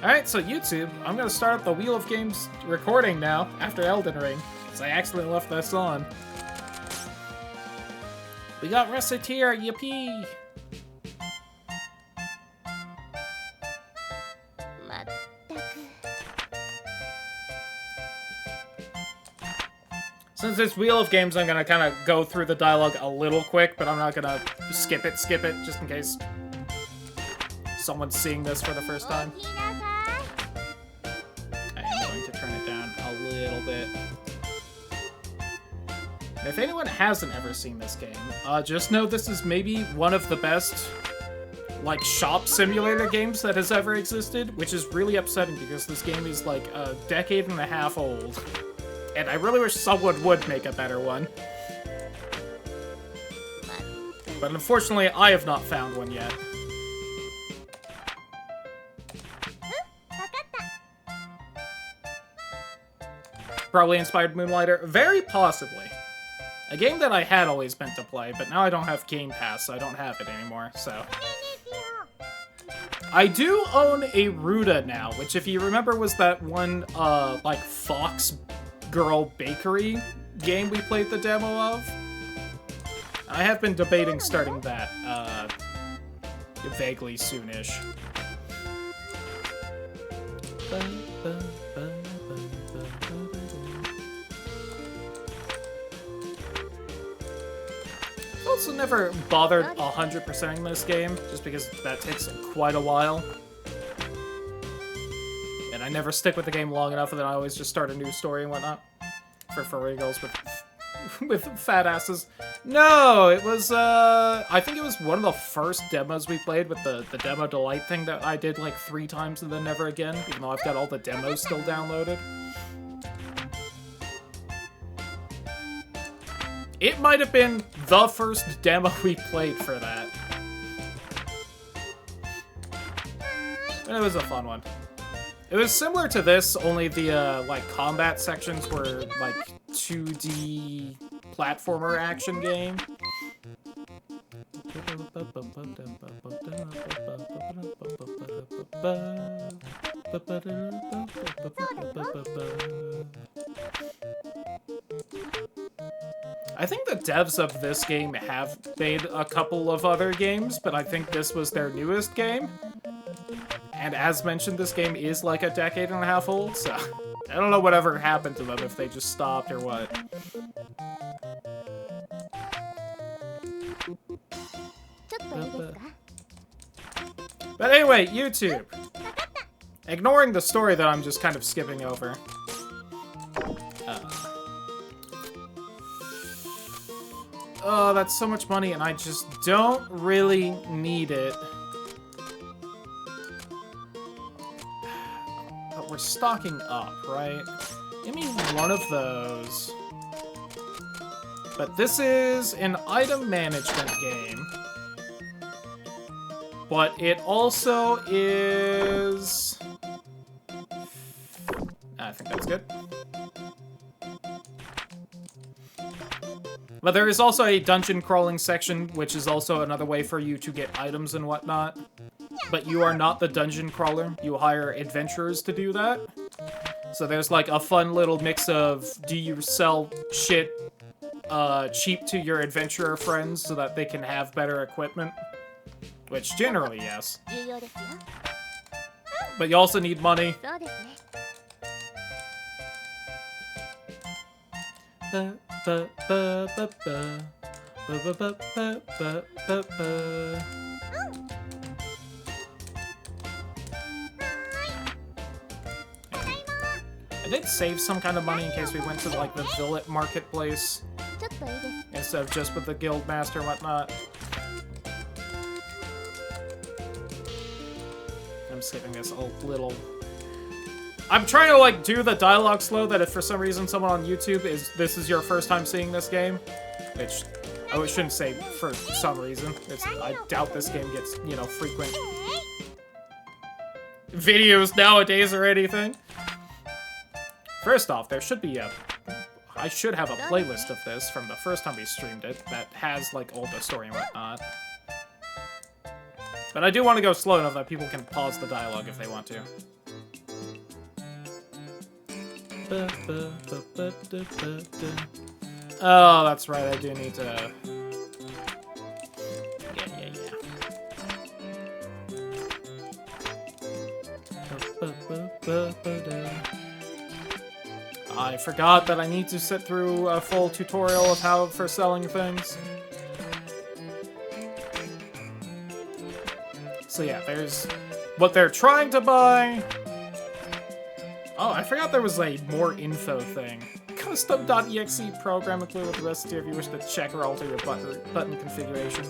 Alright, so YouTube, I'm gonna start up the Wheel of Games recording now, after Elden Ring, because I accidentally left this on. We got Recettear, yippee! Since it's Wheel of Games, I'm gonna kind of go through the dialogue a little quick, but I'm not gonna skip it, just in case someone's seeing this for the first time. I am going to turn it down a little bit. And if anyone hasn't ever seen this game, just know this is maybe one of the best, like, shop simulator games that has ever existed, which is really upsetting because this game is, like, a decade and a half old. And I really wish someone would make a better one. But unfortunately, I have not found one yet. Probably inspired Moonlighter? Very possibly. A game that I had always meant to play, but now I don't have Game Pass, so I don't have it anymore, so... I do own a Ruda now, which if you remember was that one, like, Fox Girl Bakery game we played the demo of. I have been debating starting that, vaguely soonish. Also never bothered 100%ing this game, just because that takes quite a while. And I never stick with the game long enough, and then I always just start a new story and whatnot. For furry girls with fat asses. No, it was, I think it was one of the first demos we played with the Demo Delight thing that I did like 3 times and then never again, even though I've got all the demos still downloaded. It might have been the first demo we played for that. And it was a fun one. It was similar to this, only the, like, combat sections were, like, 2D platformer action game. I think the devs of this game have made a couple of other games, but I think this was their newest game. And as mentioned, this game is like a decade and a half old, so I don't know whatever happened to them, if they just stopped or what. But anyway, YouTube. Ignoring the story that I'm just kind of skipping over. Oh, that's so much money, and I just don't really need it. But we're stocking up, right? Give me one of those. But this is an item management game. But it also is... I think that's good. But there is also a dungeon crawling section, which is also another way for you to get items and whatnot. But you are not the dungeon crawler. You hire adventurers to do that. So there's like a fun little mix of, do you sell shit cheap to your adventurer friends so that they can have better equipment? Which generally, yes. But you also need money. I did save some kind of money in case we went to like the Villet marketplace instead of just with the guild master and whatnot. I'm skipping this a little. I'm trying to like do the dialogue slow that if for some reason someone on YouTube this is your first time seeing this game, which I shouldn't say for some reason. I doubt this game gets, you know, frequent videos nowadays or anything. First off, there should be I should have a playlist of this from the first time we streamed it that has, like, all the story and whatnot. But I do want to go slow enough that people can pause the dialogue if they want to. Oh, that's right, I do need to... Yeah. I forgot that I need to sit through a full tutorial of how for selling things. So yeah, there's what they're trying to buy. Oh, I forgot there was a more info thing. Custom.exe program included with Recettear if you wish to check or alter your button configuration.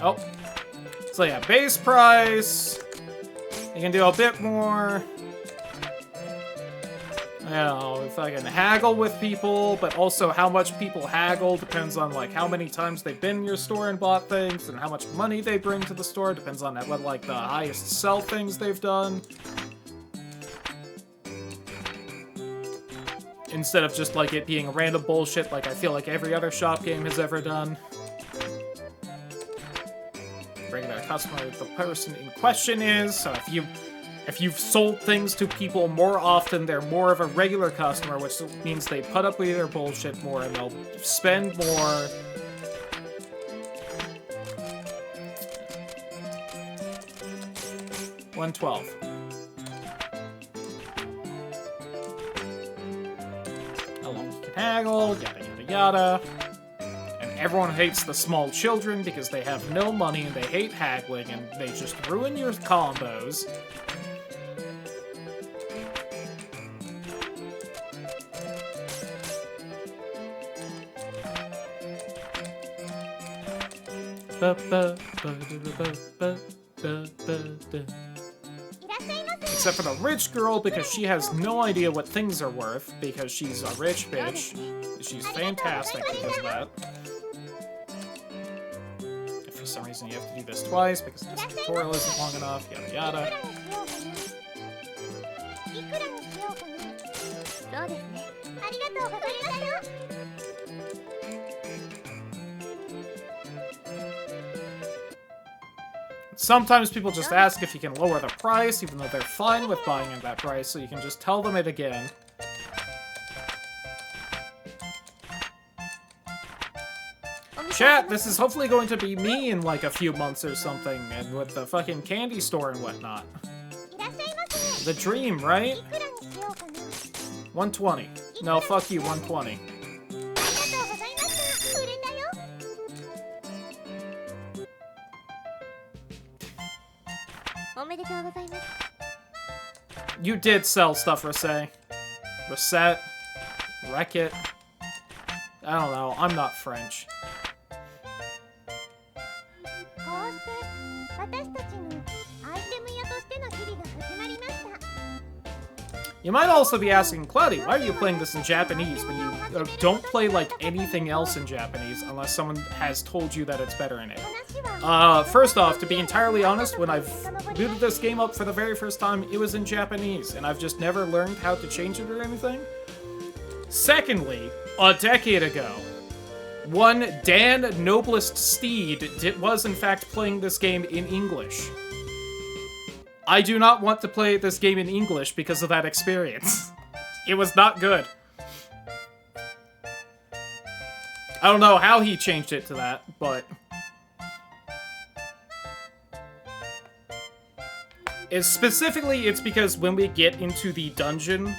Oh. So yeah, base price. You can do a bit more. You know, if I can haggle with people, but also how much people haggle depends on, like, how many times they've been in your store and bought things, and how much money they bring to the store. Depends on what, like, the highest sell things they've done. Instead of just, like, it being random bullshit like I feel like every other shop game has ever done. Regular customer, the person in question is, so if you've sold things to people more often, they're more of a regular customer, which means they put up with their bullshit more and they'll spend more. $112. How long you can haggle, yada yada yada. And everyone hates the small children because they have no money and they hate haggling and they just ruin your combos. Except for the rich girl, because she has no idea what things are worth, because she's a rich bitch. She's fantastic because of that. If for some reason you have to do this twice, because this tutorial isn't long enough, yada yada. Sometimes people just ask if you can lower the price, even though they're fine with buying at that price, so you can just tell them it again. Chat, this is hopefully going to be me in like a few months or something, and with the fucking candy store and whatnot. The dream, right? 120. No, fuck you, 120. You did sell stuff, Recette. Recettear. I don't know, I'm not French. You might also be asking, Cloudy, why are you playing this in Japanese when you don't play, like, anything else in Japanese unless someone has told you that it's better in it? First off, to be entirely honest, when I've booted this game up for the very first time, it was in Japanese, and I've just never learned how to change it or anything. Secondly, a decade ago, one Dan Noblest Steed was in fact playing this game in English. I do not want to play this game in English because of that experience. It was not good. I don't know how he changed it to that, but... It's because when we get into the dungeon,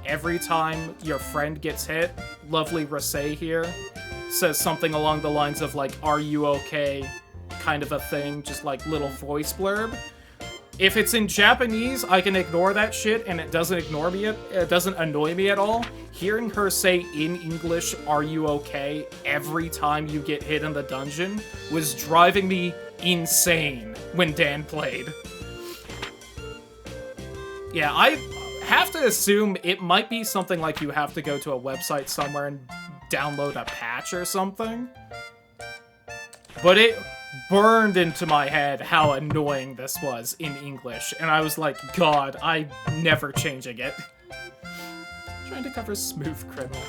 every time your friend gets hit, lovely Recettear here says something along the lines of, like, are you okay, kind of a thing, just like little voice blurb. If it's in Japanese, I can ignore that shit, and it doesn't it doesn't annoy me at all. Hearing her say in English, are you okay, every time you get hit in the dungeon was driving me insane when Dan played. Yeah, I have to assume it might be something like you have to go to a website somewhere and download a patch or something. But it burned into my head how annoying this was in English, and I was like, God, I'm never changing it. Trying to cover Smooth Criminal.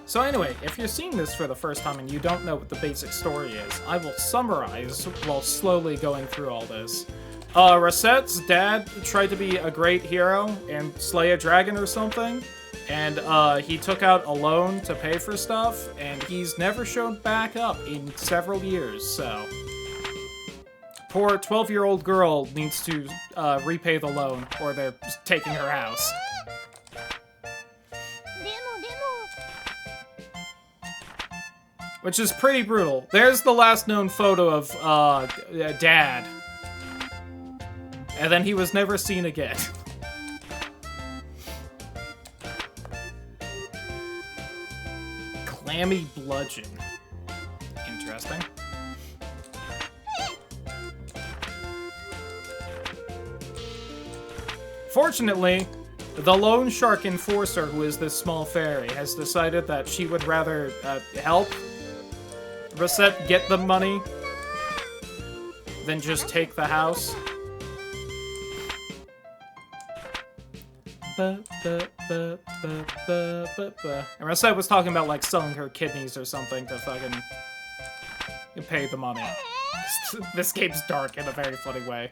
So anyway, if you're seeing this for the first time and you don't know what the basic story is, I will summarize while slowly going through all this. Recette's dad tried to be a great hero and slay a dragon or something, and he took out a loan to pay for stuff, and he's never shown back up in several years, so... Poor 12-year-old girl needs to repay the loan, or they're taking her house. Which is pretty brutal. There's the last known photo of Dad. And then he was never seen again. Clammy bludgeon. Interesting. Fortunately, the lone shark enforcer, who is this small fairy, has decided that she would rather help Recette get the money than just take the house. And Recette was talking about, like, selling her kidneys or something to fucking pay the money. This game's dark in a very funny way.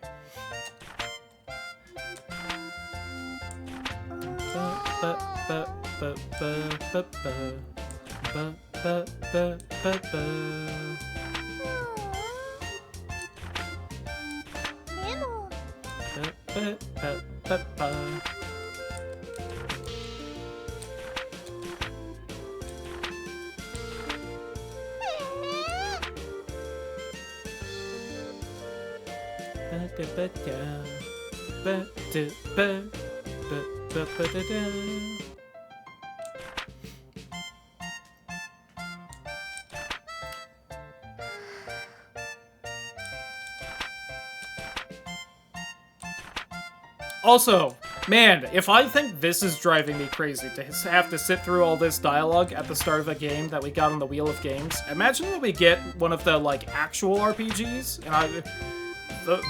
Also, man, if I think this is driving me crazy to have to sit through all this dialogue at the start of a game that we got on the Wheel of Games, imagine when we get one of the, like, actual RPGs, and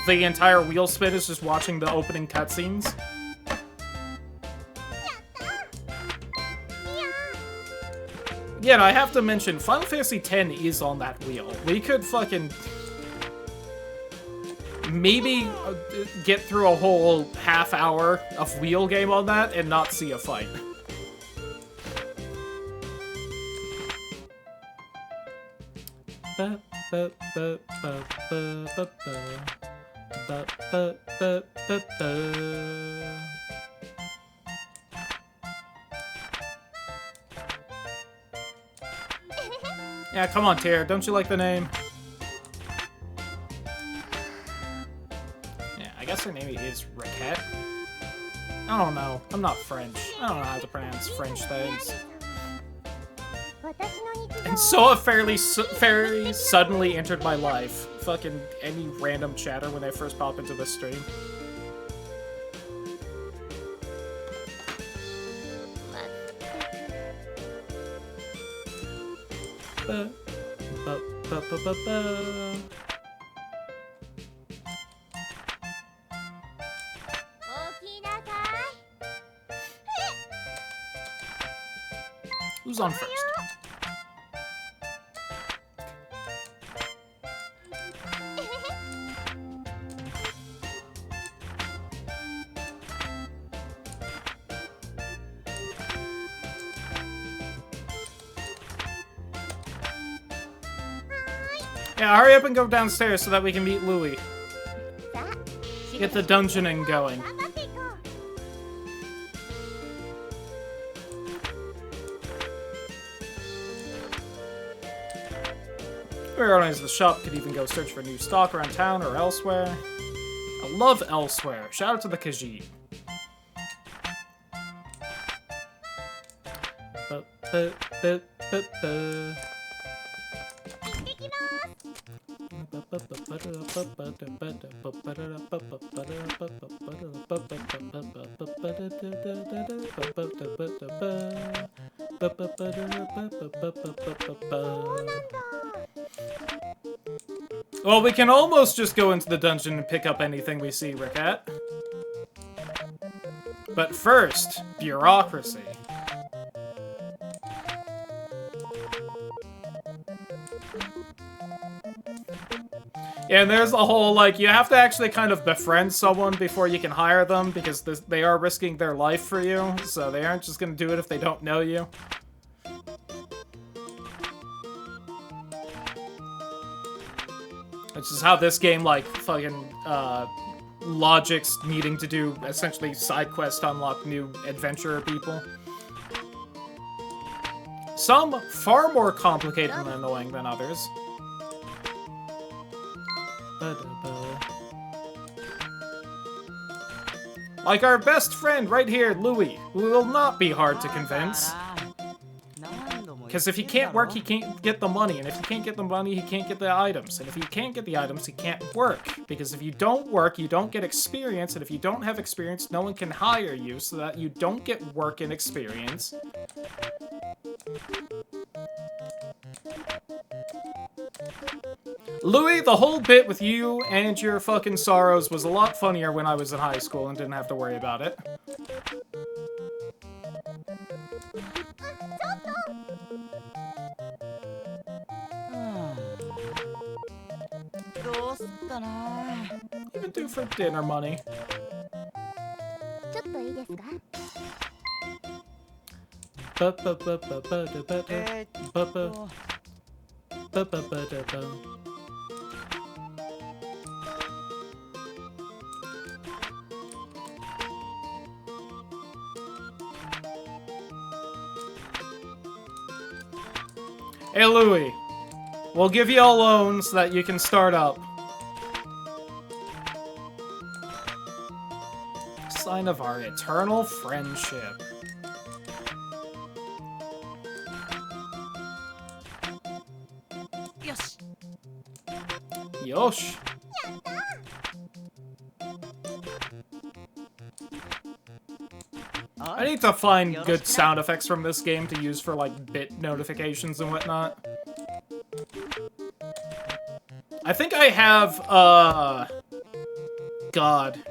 the entire wheel spin is just watching the opening cutscenes. Yeah, and I have to mention, Final Fantasy X is on that wheel. We could fucking... maybe get through a whole half hour of wheel game on that and not see a fight. Yeah, come on, Tyr. Don't you like the name? I guess her name is Recette. I don't know. I'm not French. I don't know how to pronounce French things. And so a fairy suddenly entered my life. Fucking any random chatter when they first pop into the stream. Who's on first? Yeah, hurry up and go downstairs so that we can meet Louie. Get the dungeoning going. We organize the shop, could even go search for new stock around town or elsewhere. I love elsewhere. Shout out to the Khajiit. Well, we can almost just go into the dungeon and pick up anything we see, Recette. But first, bureaucracy. Yeah, and there's the whole, like, you have to actually kind of befriend someone before you can hire them, because they are risking their life for you, so they aren't just gonna do it if they don't know you. Which is how this game, like, fucking, Logic's needing to do, essentially, side quests to unlock new adventurer people. Some far more complicated and annoying than others. Like our best friend right here, Louis, who will not be hard to convince. Because if he can't work, he can't get the money. And if he can't get the money, he can't get the items. And if he can't get the items, he can't work. Because if you don't work, you don't get experience. And if you don't have experience, no one can hire you, so that you don't get work and experience. Louis, the whole bit with you and your fucking sorrows was a lot funnier when I was in high school and didn't have to worry about it. Even do for dinner money. Hey Louis, we'll give you a loan so that you can start up. Sign of our eternal friendship. Yosh. I need to find good sound effects from this game to use for, like, bit notifications and whatnot. I think I have, God.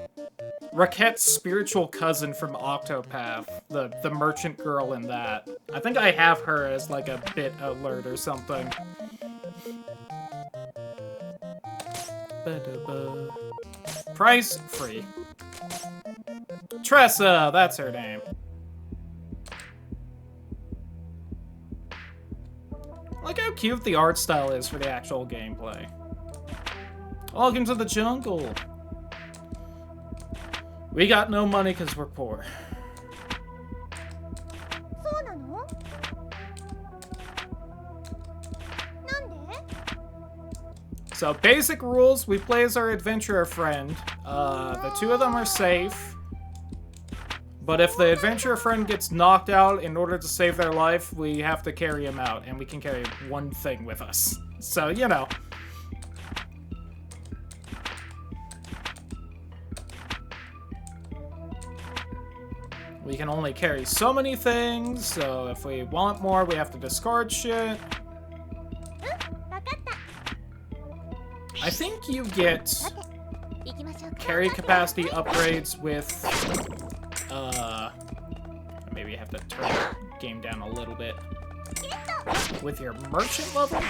Recettear's spiritual cousin from Octopath, the merchant girl in that. I think I have her as, like, a bit alert or something. Price free. Tressa, that's her name. Look how cute the art style is for the actual gameplay. Welcome to the jungle. We got no money because we're poor. So, basic rules, we play as our adventurer friend. The two of them are safe. But if the adventurer friend gets knocked out, in order to save their life, we have to carry him out. And we can carry one thing with us. So, you know. We can only carry so many things, so if we want more, we have to discard shit. I think you get carry capacity upgrades with, maybe you have to turn the game down a little bit. With your merchant level?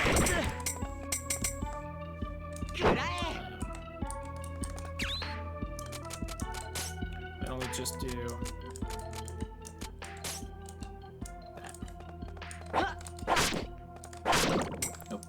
Why don't we just do that? Nope.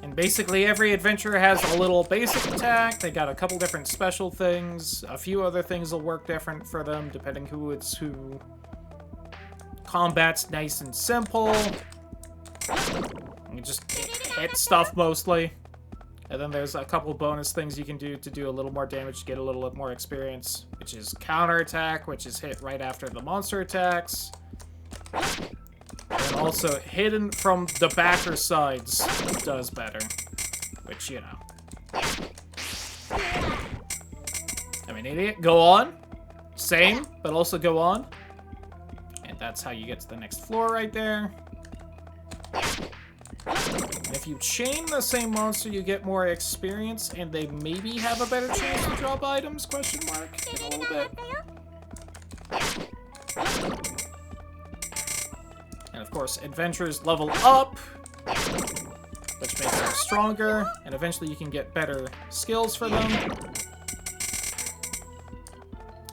And basically every adventurer has a little basic attack. They got a couple different special things. A few other things will work different for them depending who it's who. Combat's nice and simple. You just hit stuff mostly. And then there's a couple bonus things you can do to do a little more damage to get a little bit more experience, which is counterattack, which is hit right after the monster attacks. And also hidden from the back or sides does better, which, you know. I'm an idiot. Go on. Same, but also go on. And that's how you get to the next floor right there. if you chain the same monster, you get more experience, and they maybe have a better chance to drop items, question mark, in a little bit. And of course, adventurers level up, which makes them stronger, and eventually you can get better skills for them.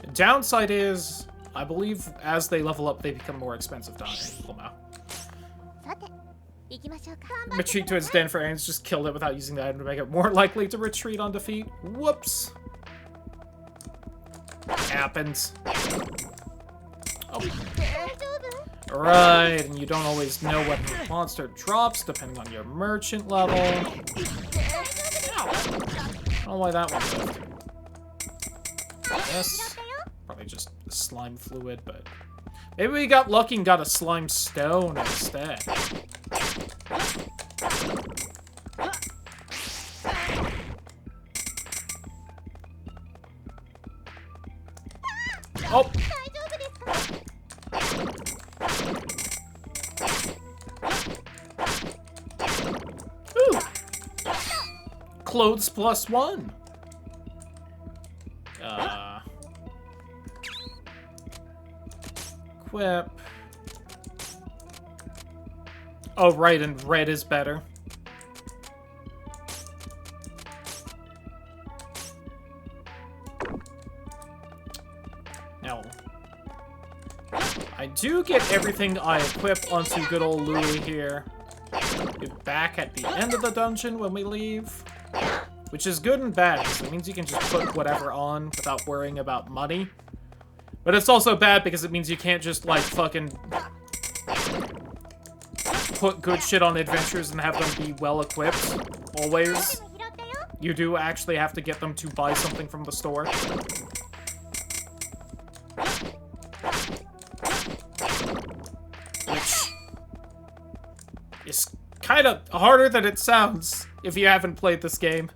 The downside is, I believe, as they level up, they become more expensive to hunt. Retreat to its den for Aaron's just killed it without using the item to make it more likely to retreat on defeat. Whoops. Happens. Oh. Right, and you don't always know what the monster drops depending on your merchant level. I don't know why that one moved. Yes. Probably just slime fluid, but maybe we got lucky and got a slime stone instead. Oh! Ooh! Clothes +1. Equip. Oh, right, and red is better. Now, I do get everything I equip onto good old Louis here. Get back at the end of the dungeon when we leave. Which is good and bad, because it means you can just put whatever on without worrying about money. But it's also bad because it means you can't just, like, fucking put good shit on adventures and have them be well-equipped, always. You do actually have to get them to buy something from the store. Which is kind of harder than it sounds if you haven't played this game.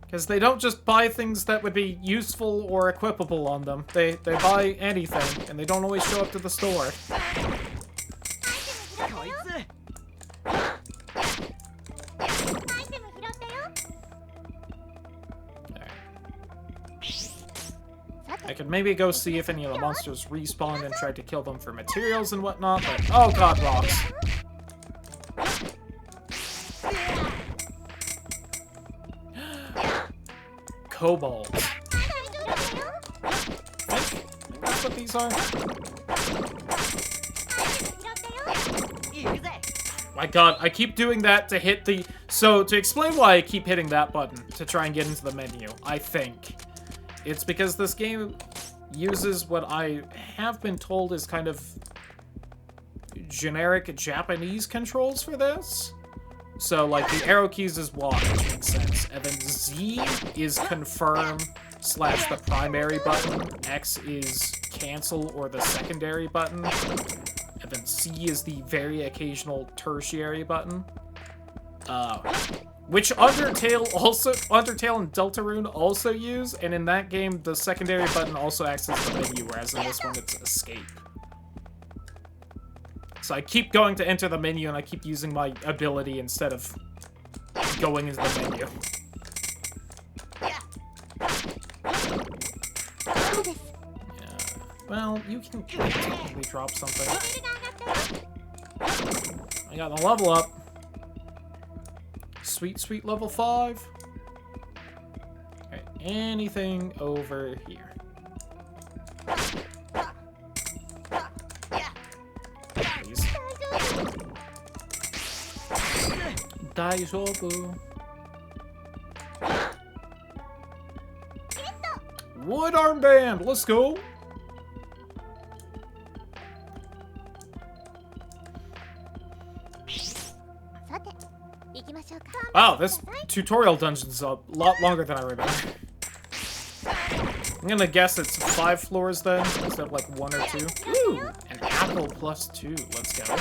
Because they don't just buy things that would be useful or equipable on them. They buy anything, and they don't always show up to the store. I could maybe go see if any of the monsters respawned and tried to kill them for materials and whatnot, but oh god, rocks. Cobalt. I think that's what these are. My god, I keep doing that to hit the... So, to explain why I keep hitting that button to try and get into the menu, I think it's because this game uses what I have been told is kind of generic Japanese controls for this. So, like, the arrow keys is Y, which makes sense. And then Z is confirm / the primary button. X is cancel or the secondary button. And then C is the very occasional tertiary button. Which Undertale and Deltarune also use, and in that game, the secondary button also acts as the menu, whereas in this one, it's escape. So I keep going to enter the menu, and I keep using my ability instead of going into the menu. Yeah. Well, you can technically drop something. I got the level up. Sweet, sweet level 5. Okay, anything over here? Please. Daijoubu. Wood armband, let's go. Wow, this tutorial dungeon's a lot longer than I remember. I'm gonna guess it's 5 floors then, instead of like 1 or 2. Ooh, an apple +2. Let's go.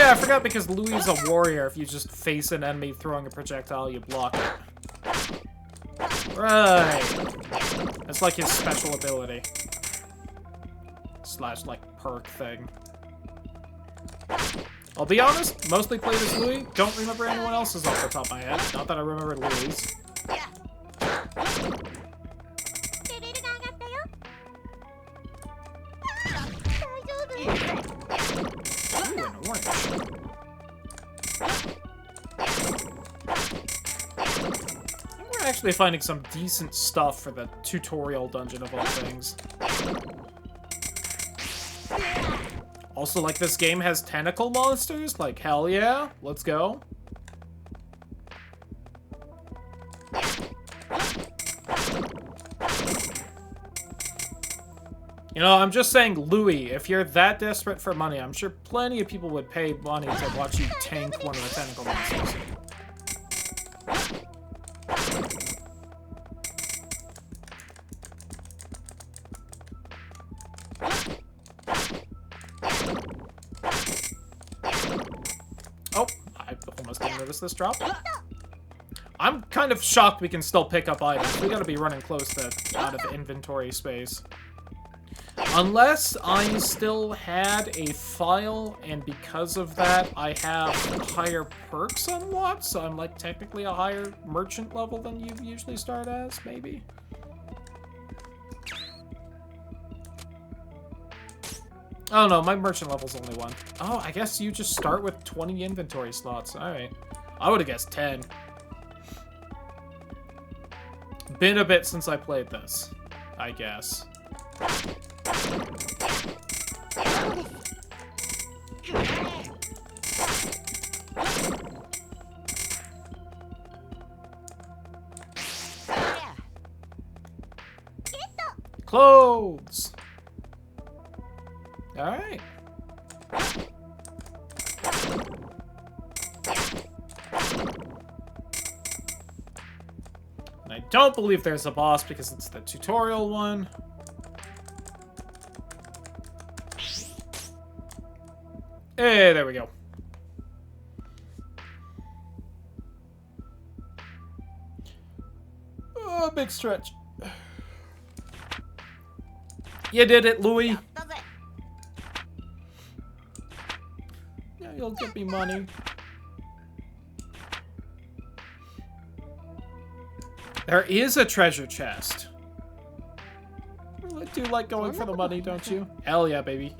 yeah, I forgot because Louis is a warrior. If you just face an enemy throwing a projectile, you block it. Right. That's like his special ability. Slash, like, perk thing. I'll be honest, mostly played as Louis. Don't remember anyone else's off the top of my head. Not that I remember Louis'. Ooh, an orange. We're actually finding some decent stuff for the tutorial dungeon of all things. Also, like, this game has tentacle monsters? Like, hell yeah. Let's go. You know, I'm just saying, Louis, if you're that desperate for money, I'm sure plenty of people would pay money to watch you tank one of the tentacle monsters. Oh, I almost didn't notice this drop. I'm kind of shocked we can still pick up items. We gotta be running close to out of inventory space. Unless I still had a file, and because of that, I have higher perks unlocked, so I'm, like, technically a higher merchant level than you usually start as, maybe? Oh, no, my merchant level's only 1. Oh, I guess you just start with 20 inventory slots. Alright. I would've guessed 10. Been a bit since I played this, I guess. Clothes! Alright. And I don't believe there's a boss because it's the tutorial one. Hey, there we go. Oh, big stretch. You did it, Louis. Yeah, you'll give me money. There is a treasure chest. I do like going for the money, don't you? Hell yeah, baby.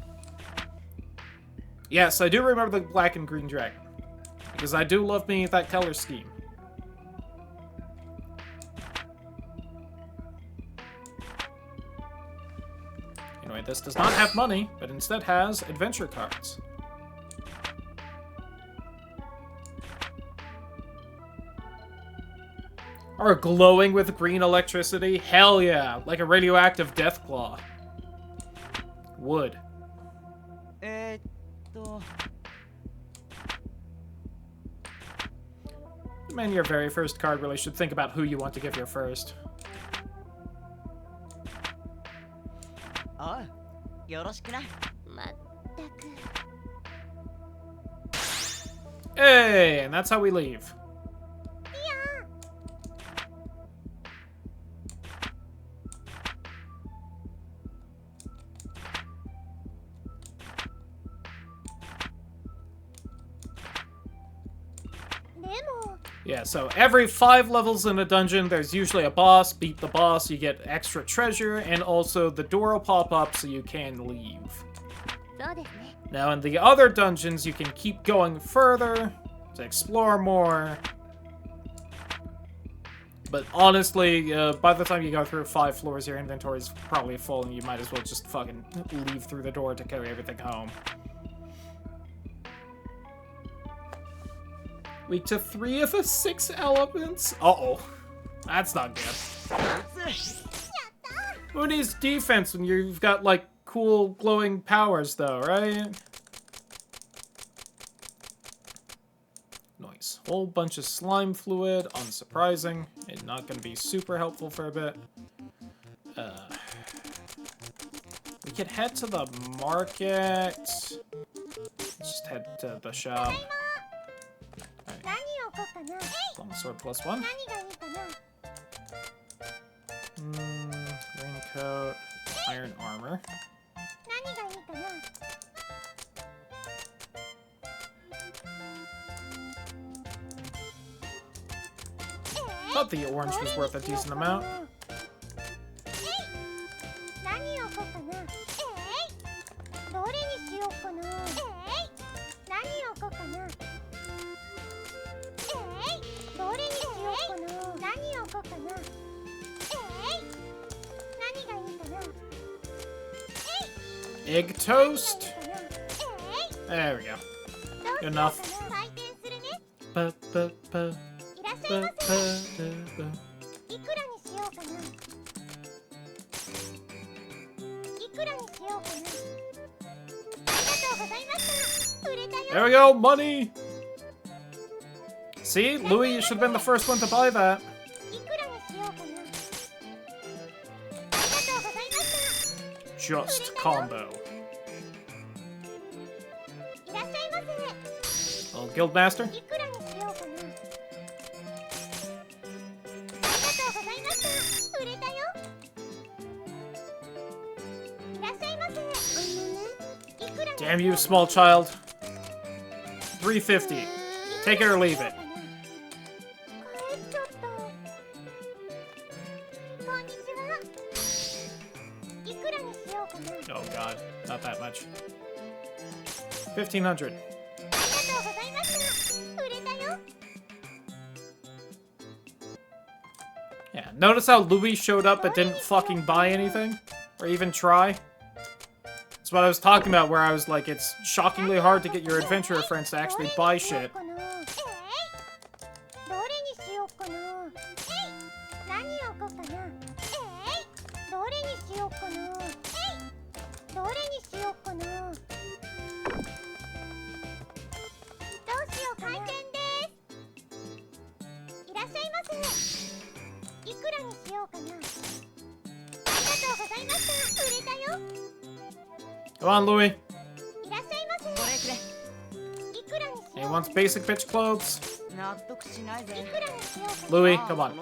Yes, I do remember the black and green dragon. Because I do love me that color scheme. Anyway, this does not have money, but instead has adventure cards. Or glowing with green electricity? Hell yeah! Like a radioactive death claw. Wood. Man, your very first card really should think about who you want to give your first. Oh, hey, and that's how we leave. Yeah, so every 5 levels in a dungeon, there's usually a boss. Beat the boss, you get extra treasure, and also the door will pop up so you can leave. Now, in the other dungeons, you can keep going further to explore more. But honestly, by the time you go through 5 floors, your inventory's probably full, and you might as well just fucking leave through the door to carry everything home. Weak to 3 of the 6 elements? Uh-oh. That's not good. Who needs defense when you've got, like, cool glowing powers, though, right? Nice. Whole bunch of slime fluid. Unsurprising. And not gonna be super helpful for a bit. We could head to the market. Let's just head to the shop. Alright. Longsword +1. Raincoat. Iron armor. Thought the orange was worth a decent amount. Egg toast. There we go. Good enough. There we go, money! See, Louis should have been the first one to buy that. Just combo. Little Guildmaster. Damn you, small child. 350. Take it or leave it. Oh god, not that much. 1,500. Yeah, notice how Louis showed up but didn't fucking buy anything? Or even try? That's what I was talking about, where I was like, it's shockingly hard to get your adventurer friends to actually buy shit. Come on, Louis. He wants basic bitch clothes. Louis, come on.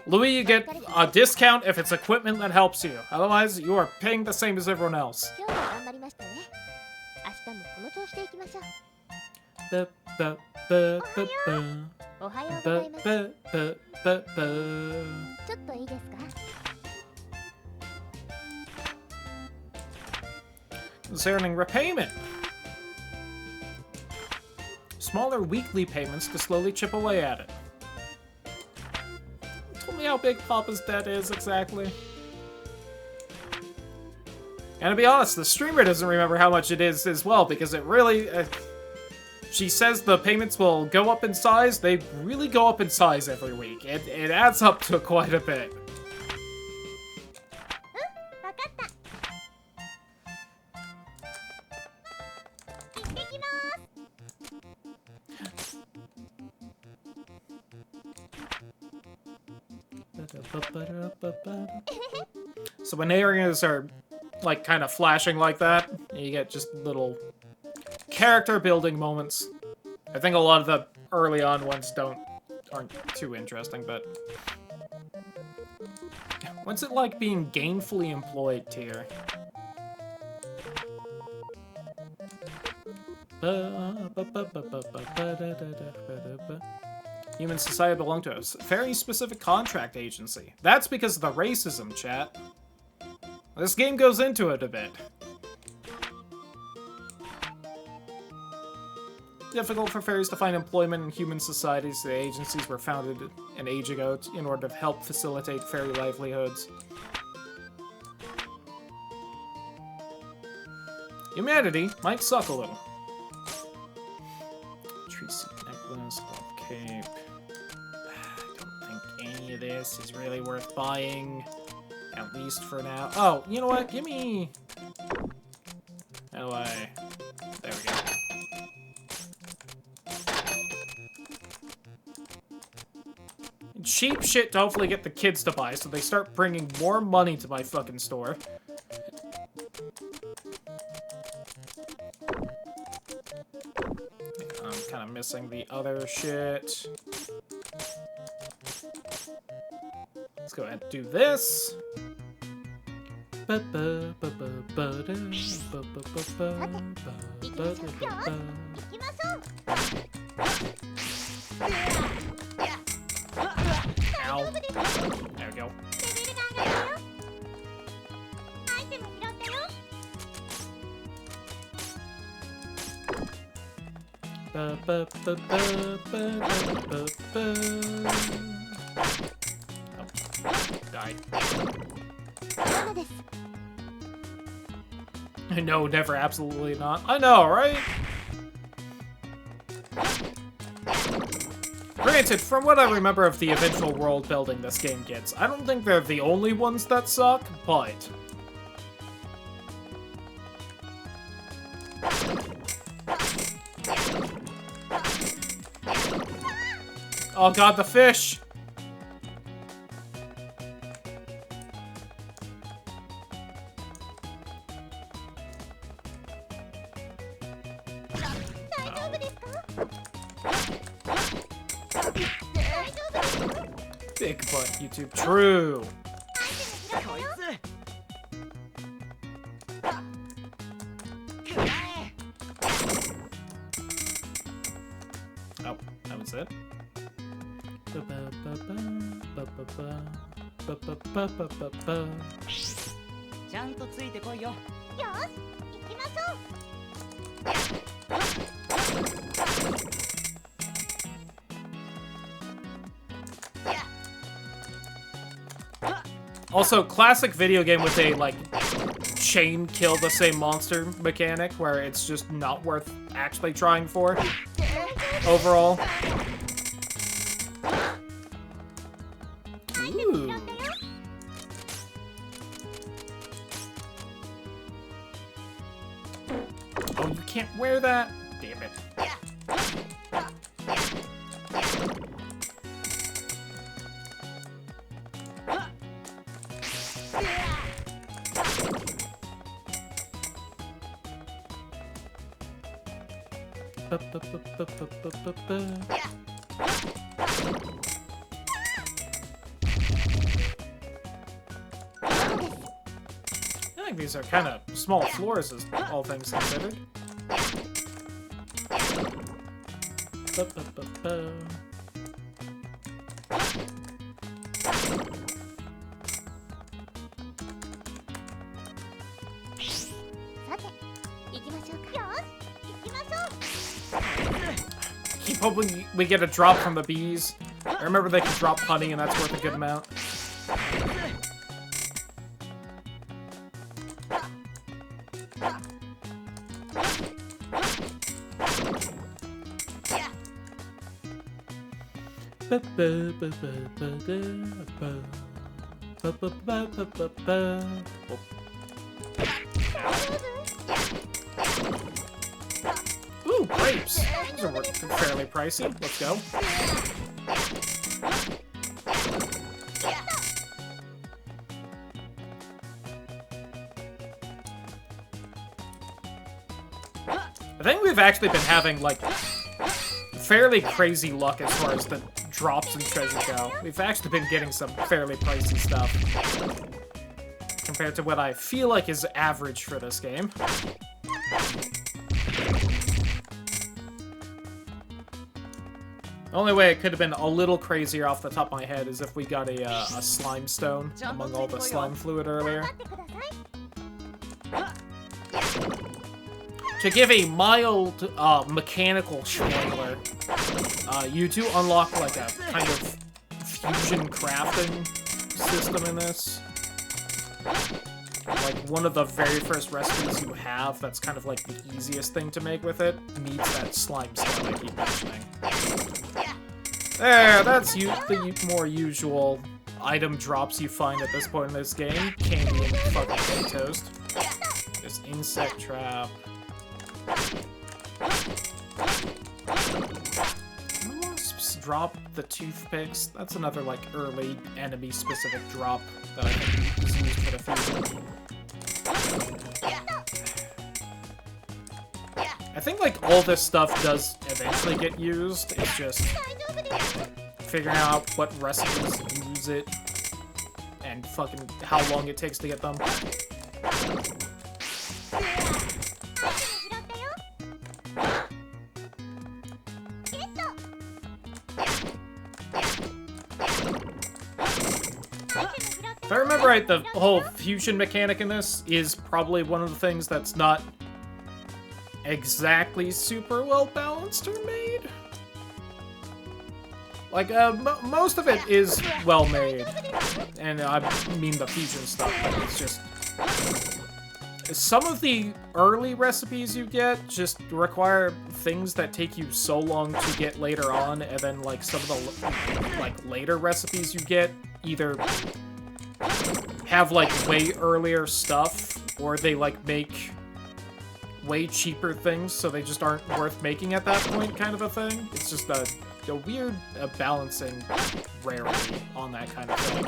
Louis, you get a discount if it's equipment that helps you. Otherwise, you are paying the same as everyone else. Concerning repayment. Smaller weekly payments to slowly chip away at it. Tell me how big Papa's debt is exactly. And to be honest, the streamer doesn't remember how much it is as well, because it really... she says the payments will go up in size. They really go up in size every week. It adds up to quite a bit. So when areas are, like, kind of flashing like that, you get just little character building moments. I think a lot of the early on ones aren't too interesting, but... What's it like being gainfully employed, Tyr? Human society belong to a very specific contract agency. That's because of the racism, chat. This game goes into it a bit. Difficult for fairies to find employment in human societies. The agencies were founded an age ago in order to help facilitate fairy livelihoods. Humanity might suck a little. Tree seed necklace, cloth cape. I don't think any of this is really worth buying. At least for now. Oh, you know what? Give me... How do I... There we go. cheap shit to hopefully get the kids to buy, so they start bringing more money to my fucking store. I'm kind of missing the other shit. Let's go ahead and do this. Ow. There we go. Oh, died. No, never, absolutely not. I know, right? Granted, from what I remember of the eventual world building this game gets, I don't think they're the only ones that suck, but... Oh god, the fish! Big butt YouTube. True. Oh, that was it. Also, classic video game with a, like, chain kill the same monster mechanic, where it's just not worth actually trying for, overall. Ooh. Oh, you can't wear that? Damn it. I think these are kind of small floors, as all things considered. Keep hoping we get a drop from the bees. I remember they can drop honey, and that's worth a good amount. Ooh, grapes! Those are fairly pricey. Let's go. I think we've actually been having, like, fairly crazy luck as far as the drops and treasure go. We've actually been getting some fairly pricey stuff compared to what I feel like is average for this game. The only way it could have been a little crazier off the top of my head is if we got a slime stone among all the slime fluid earlier. To give a mild mechanical spoiler, you do unlock like a kind of fusion crafting system in this. Like one of the very first recipes you have that's kind of like the easiest thing to make with it needs that slime stone I keep mentioning. There, that's the more usual item drops you find at this point in this game. Candy and fucking cake toast. This insect trap. Wasps drop the toothpicks. That's another, like, early enemy-specific drop that I think is used for the fusion. I think, like, all this stuff does eventually get used. It's just figuring out what recipes use it and fucking how long it takes to get them. If I remember right, the whole fusion mechanic in this is probably one of the things that's not exactly super well balanced or made. Like, most of it is well made, and I mean the fusion stuff, but it's just... Some of the early recipes you get just require things that take you so long to get later on, and then, like, some of the, like, later recipes you get either have, like, way earlier stuff, or they, like, make way cheaper things, so they just aren't worth making at that point, kind of a thing. It's just a weird balancing rarity on that kind of thing.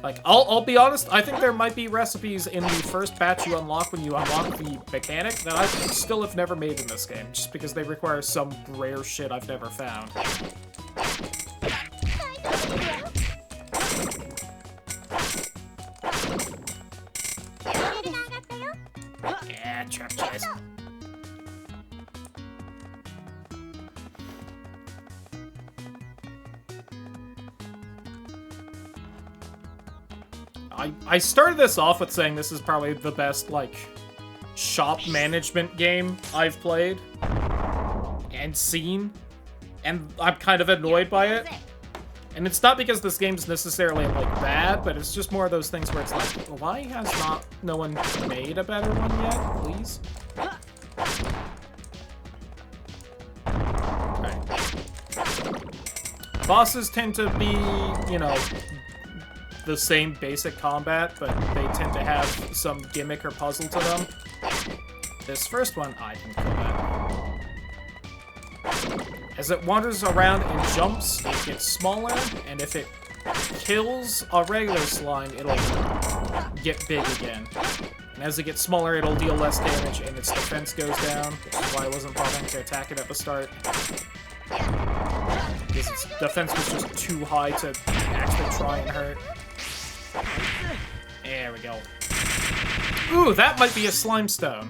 Like, I'll be honest, I think there might be recipes in the first batch you unlock when you unlock the mechanic that I still have never made in this game, just because they require some rare shit I've never found. Yeah, trap chest. I started this off with saying this is probably the best, like, shop management game I've played and seen, and I'm kind of annoyed by it. And it's not because this game's necessarily, like, bad, but it's just more of those things where it's like, why has no one made a better one yet, please? Right. Bosses tend to be, you know, the same basic combat, but they tend to have some gimmick or puzzle to them. This first one, I can kill that. As it wanders around and jumps, it gets smaller, and if it kills a regular slime, it'll get big again. And as it gets smaller, it'll deal less damage, and its defense goes down, which is why I wasn't bothering to attack it at the start. Because its defense was just too high to actually try and hurt. There we go. Ooh, that might be a slime stone.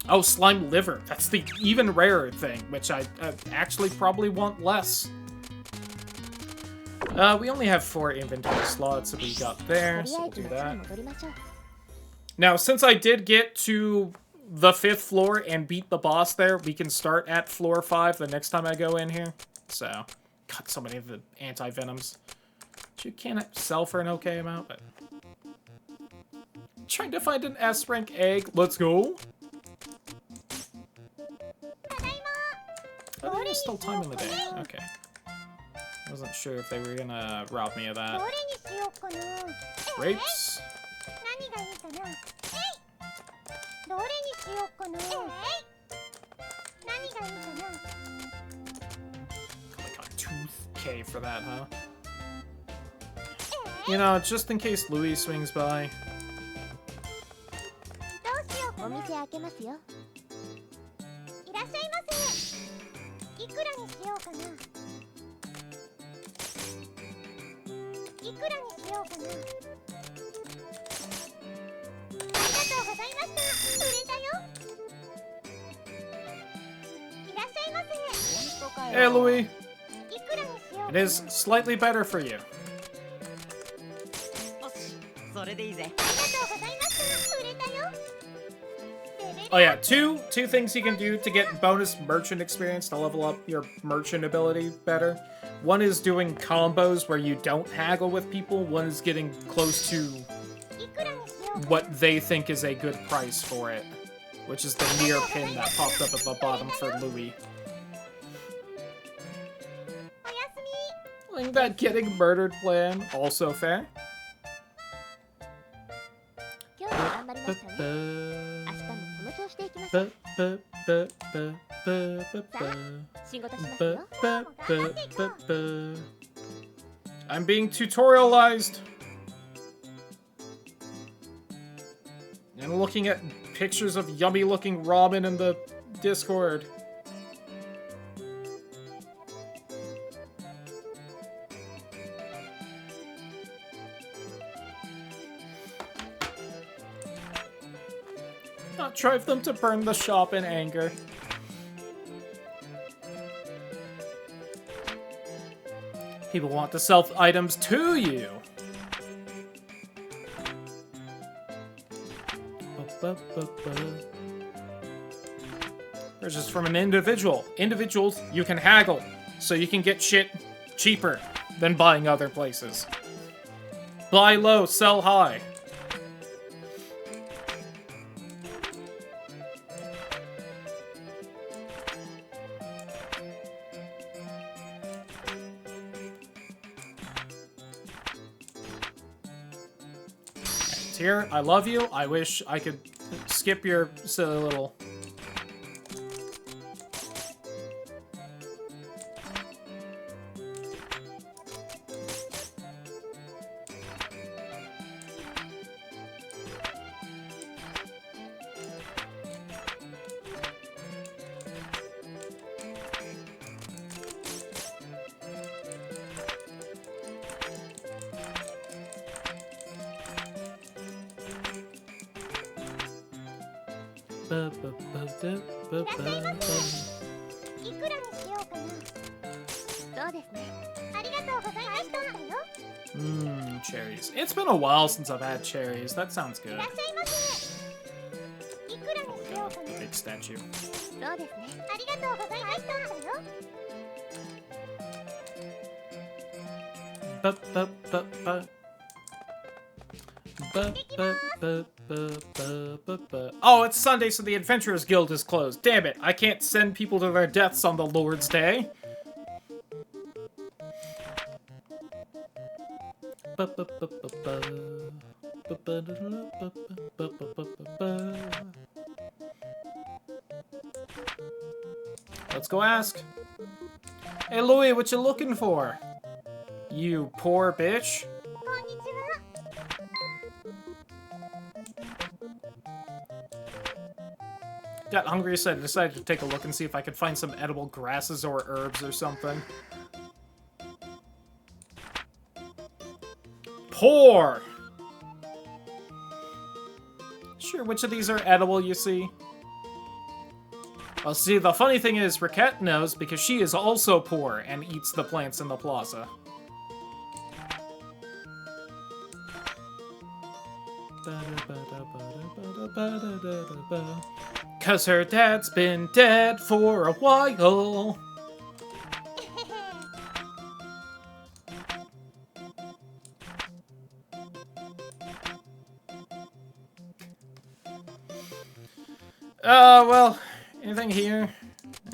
Oh, slime liver. That's the even rarer thing, which I actually probably want less. We only have 4 inventory slots that we got there, so we'll do that. Now, since I did get to the 5th floor and beat the boss there, we can start at floor 5 the next time I go in here. So, got so many of the anti-venoms. Which you can't sell for an okay amount, but... Trying to find an S-rank egg. Let's go! Oh, there's still time in the day. Okay. I wasn't sure if they were gonna rob me of that. Grapes. Like a tooth for that, huh? You know, just in case Louis swings by. Hey, Louis. It is slightly better for you. Oh yeah, two things you can do to get bonus merchant experience to level up your merchant ability better. One is doing combos where you don't haggle with people. One is getting close to what they think is a good price for it, which is the near pin that popped up at the bottom for Louis. Like that getting murdered plan, also fair. I'm being tutorialized. And looking at pictures of yummy looking ramen in the Discord. Not drive them to burn the shop in anger. People want to sell items to you. Purchase from an individual. Individuals, you can haggle, so you can get shit cheaper than buying other places. Buy low, sell high. Here, I love you. I wish I could skip your silly little... Cherries. It's been a while since I've had cherries. That sounds good. Oh my god, the big statue. Oh, it's Sunday, so the Adventurers Guild is closed. Damn it, I can't send people to their deaths on the Lord's Day. Let's go ask. Hey, Louie, what you looking for? You poor bitch. Got hungry, so I decided to take a look and see if I could find some edible grasses or herbs or something. Poor! Sure, which of these are edible, you see? Well, see, the funny thing is, Recettear knows because she is also poor and eats the plants in the plaza. Cause her dad's been dead for a while. Well, anything here?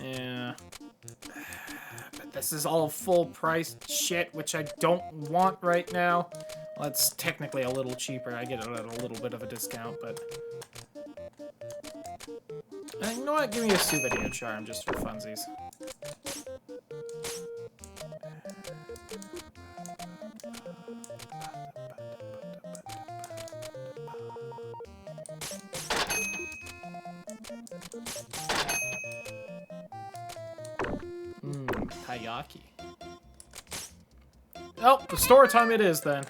Yeah. But this is all full-priced shit, which I don't want right now. Well, it's technically a little cheaper. I get it at a little bit of a discount, but... You know what? Give me a souvenir charm just for funsies. Taiyaki. Oh, the store time it is then.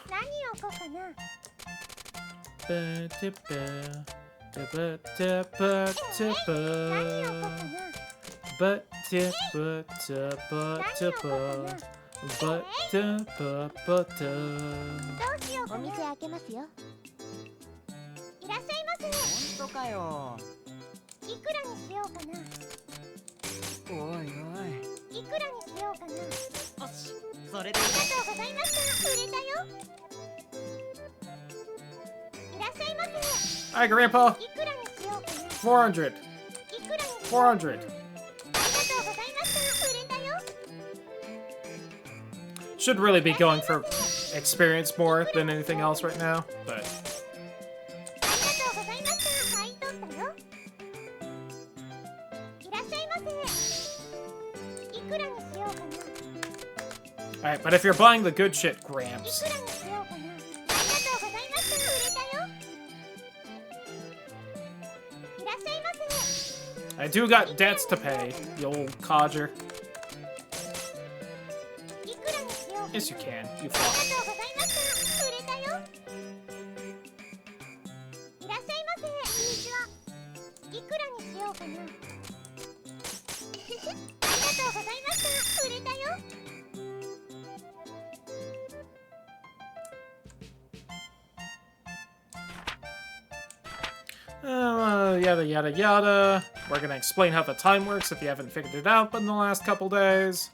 Hi, Grandpa. 400. 400. Should really be going for experience more than anything else right now, but... But if you're buying the good shit, Gramps. I do got debts to pay, you old codger. Yes, you can. You fuck. Yada yada yada. We're gonna explain how the time works if you haven't figured it out in the last couple days.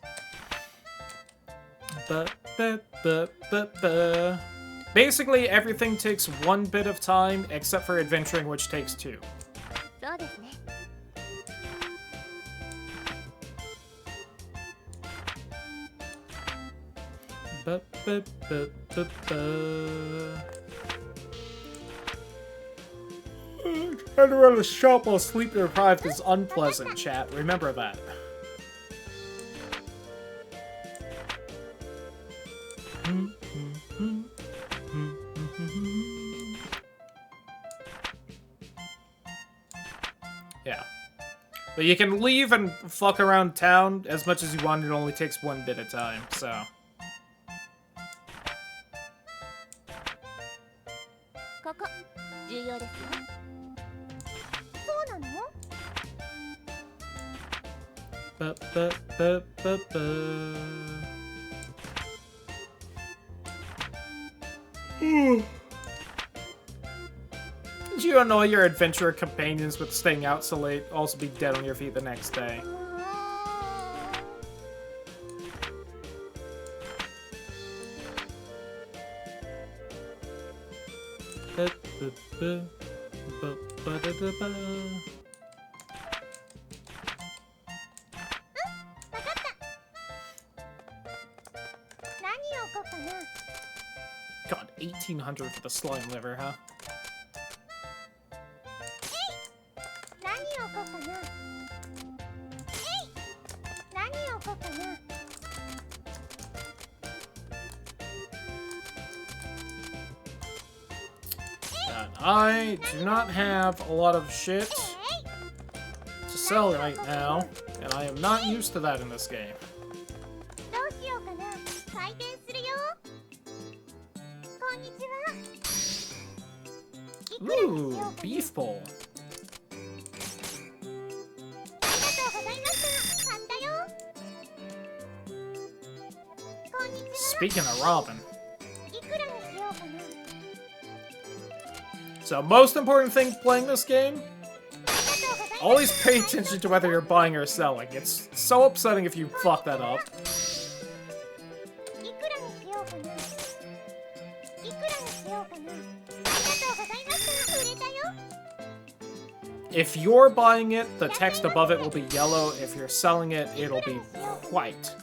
Basically, everything takes 1 bit of time, except for adventuring, which takes 2. Trying to run a shop while sleep deprived is unpleasant, chat. Remember that. Yeah. But you can leave and fuck around town as much as you want. It only takes 1 bit at a time, so... Did you annoy your adventurer companions with staying out so late, also be dead on your feet the next day? God, 1800 for the slime liver, huh? I do not have a lot of shit to sell right now, and I am not used to that in this game. Ooh, beef bowl. Speaking of Robin. So, most important thing playing this game, always pay attention to whether you're buying or selling. It's so upsetting if you fuck that up. If you're buying it, the text above it will be yellow. If you're selling it, it'll be white.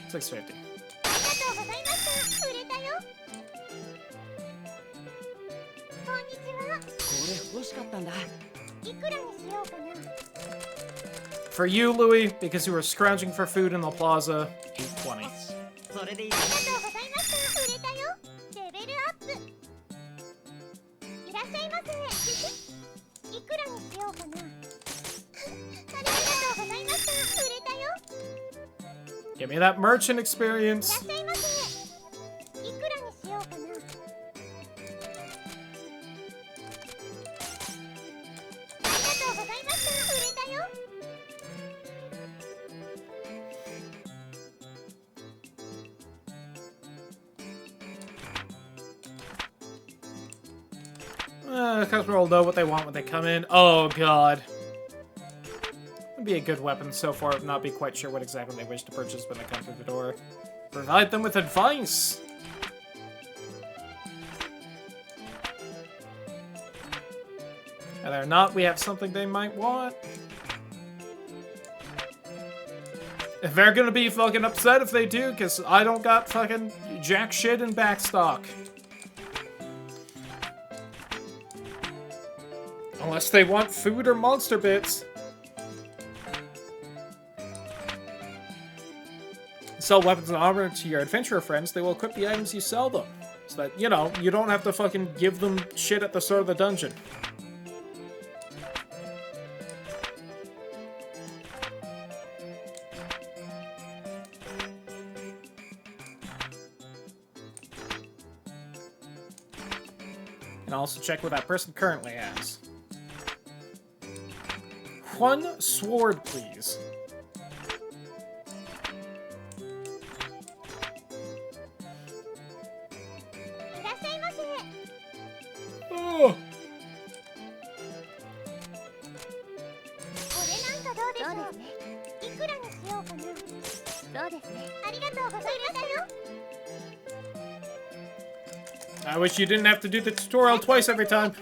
$6.50. For you, Louis, because you were scrounging for food in the plaza, $8.20. Give me that merchant experience. Customer will know what they want when they come in. Oh, God. Would be a good weapon so far, but not be quite sure what exactly they wish to purchase when they come through the door. Provide them with advice! Whether or not we have something they might want. If they're gonna be fucking upset if they do, because I don't got fucking jack shit in backstock. Unless they want food or monster bits. sell weapons and armor to your adventurer friends, they will equip the items you sell them. So that, you know, you don't have to fucking give them shit at the start of the dungeon. And also check what that person currently has. One sword, please. Oh. I wish you didn't have to do the tutorial twice every time.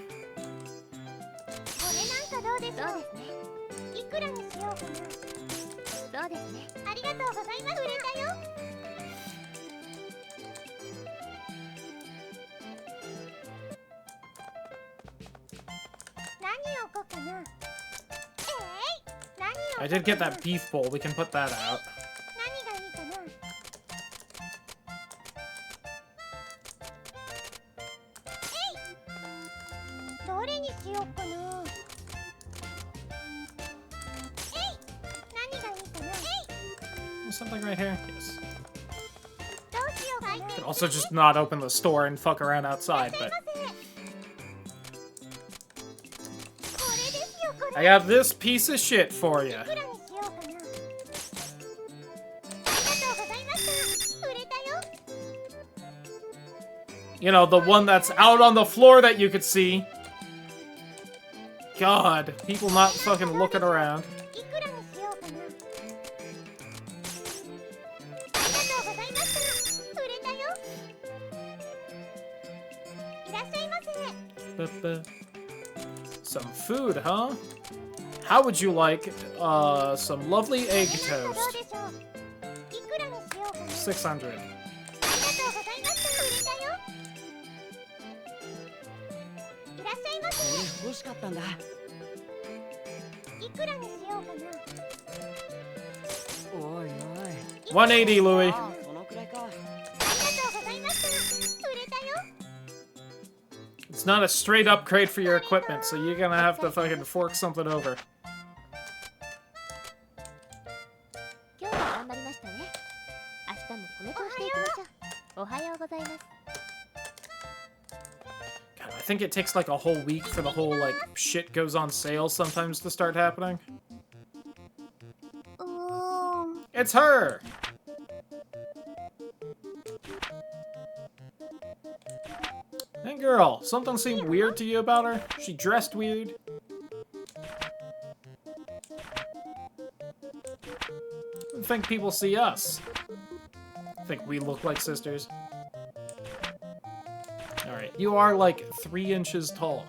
I did get that beef bowl. We can put that out. Something right here? Yes. Could also just not open the store and fuck around outside, but... I got this piece of shit for you. You know, the one that's out on the floor that you could see. God, people not fucking looking around. Some food, huh? How would you like some lovely egg toast? 600. $180, Louis. It's not a straight upgrade for your equipment, so you're gonna have to fucking fork something over. God, I think it takes like a whole week for the whole, like, shit goes on sale sometimes to start happening. It's her! Hey girl, something seemed weird to you about her? She dressed weird? I think people see us. Think we look like sisters. Alright, you are like 3 inches tall.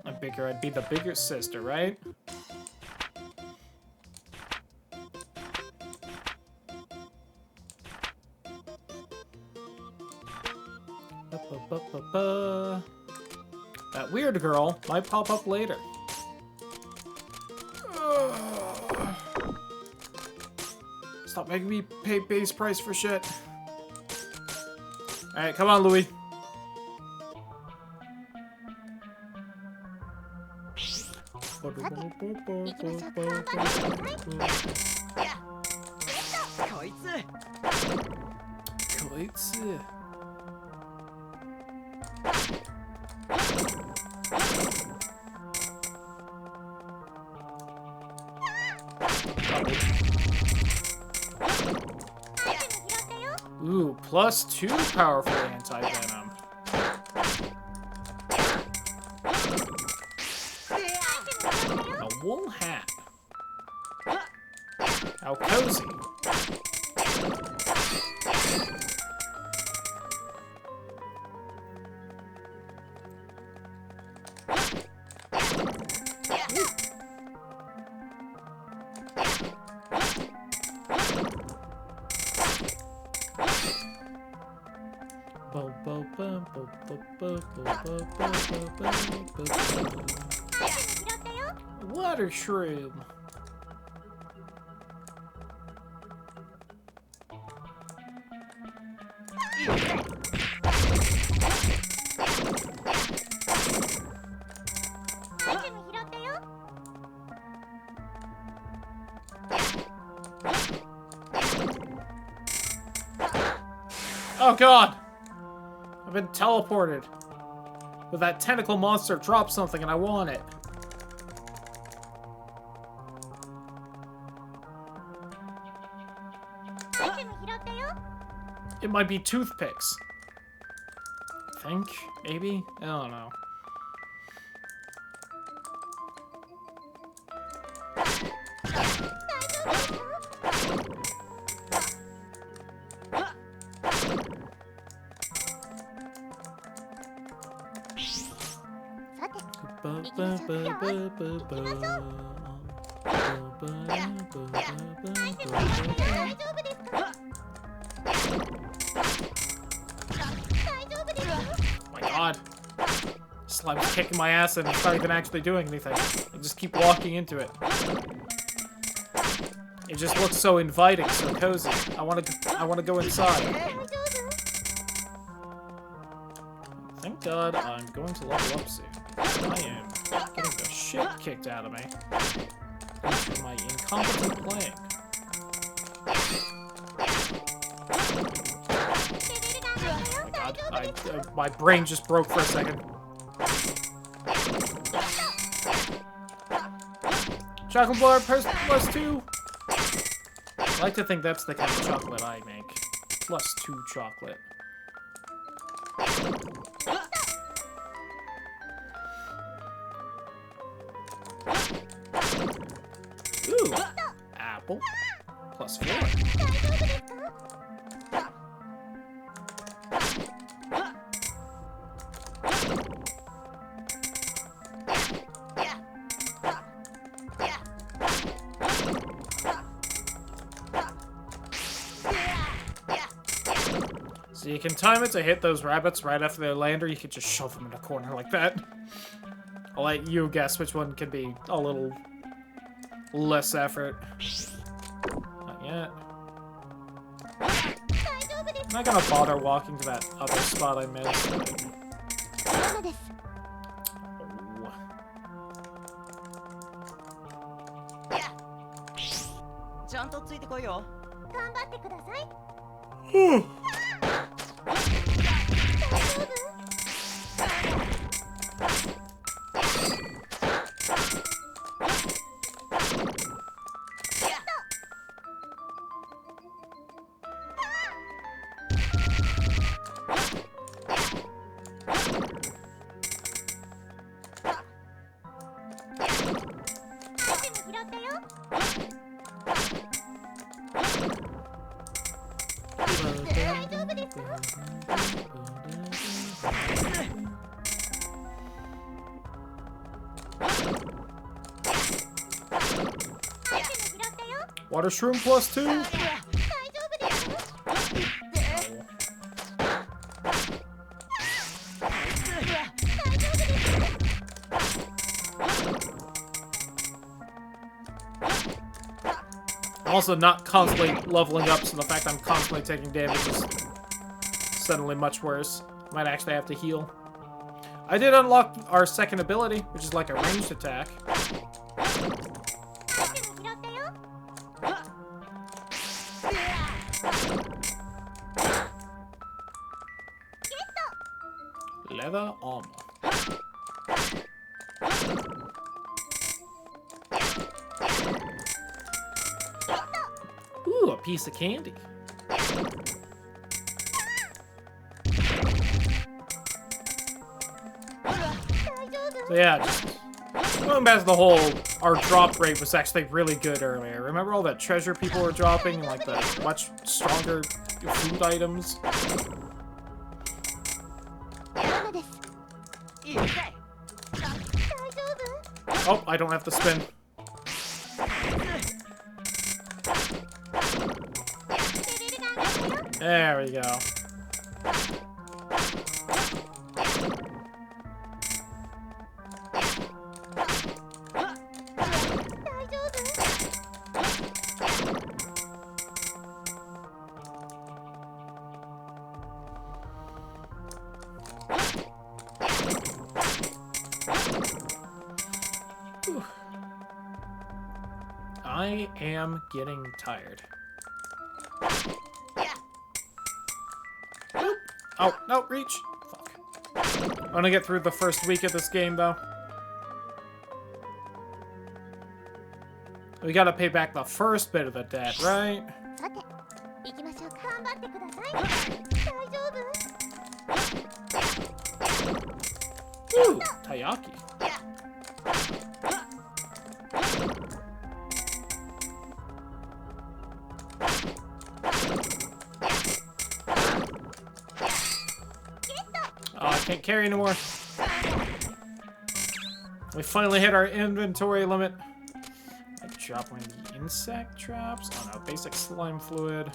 I figure I'd be the bigger sister, right? That weird girl might pop up later. Stop making me pay base price for shit. Alright, come on, Louis. Ooh, +2 powerful anti-venom. A wool hat. How cozy. Water shroom. Oh god! I've been teleported. But that tentacle monster dropped something and I want it. It might be toothpicks. I think? Maybe? I don't know. My god. Slime's kicking my ass and it's not even actually doing anything. I just keep walking into it. It just looks so inviting, so cozy. I wanna go inside. Thank God I'm going to level up soon. I am getting the shit kicked out of me for my incompetent playing. Oh my god, my brain just broke for a second. Chocolate bar +2. I like to think that's the kind of chocolate I make. +2 chocolate. Ooh, apple +4. So you can time it to hit those rabbits right after they land, or you could just shove them in a corner like that. I'll let you guess which one can be a little less effort. Not yet. I'm not gonna bother walking to that other spot I missed. Oh. Water shroom +2. I'm also not constantly leveling up, so the fact I'm constantly taking damage is suddenly much worse. Might actually have to heal. I did unlock our second ability, which is like a ranged attack. Leather armor. Ooh, a piece of candy. So yeah, just going back to the whole, our drop rate was actually really good earlier. Remember all that treasure people were dropping, and like the much stronger food items? Oh, I don't have to spin. There we go. am getting tired. Oop. Oh, no, reach. Fuck. I want to get through the first week of this game, though. We gotta pay back the first bit of the debt, right? Ooh, taiyaki. Oh, I can't carry anymore. We finally hit our inventory limit. Like dropping the insect traps. Oh no, basic slime fluid.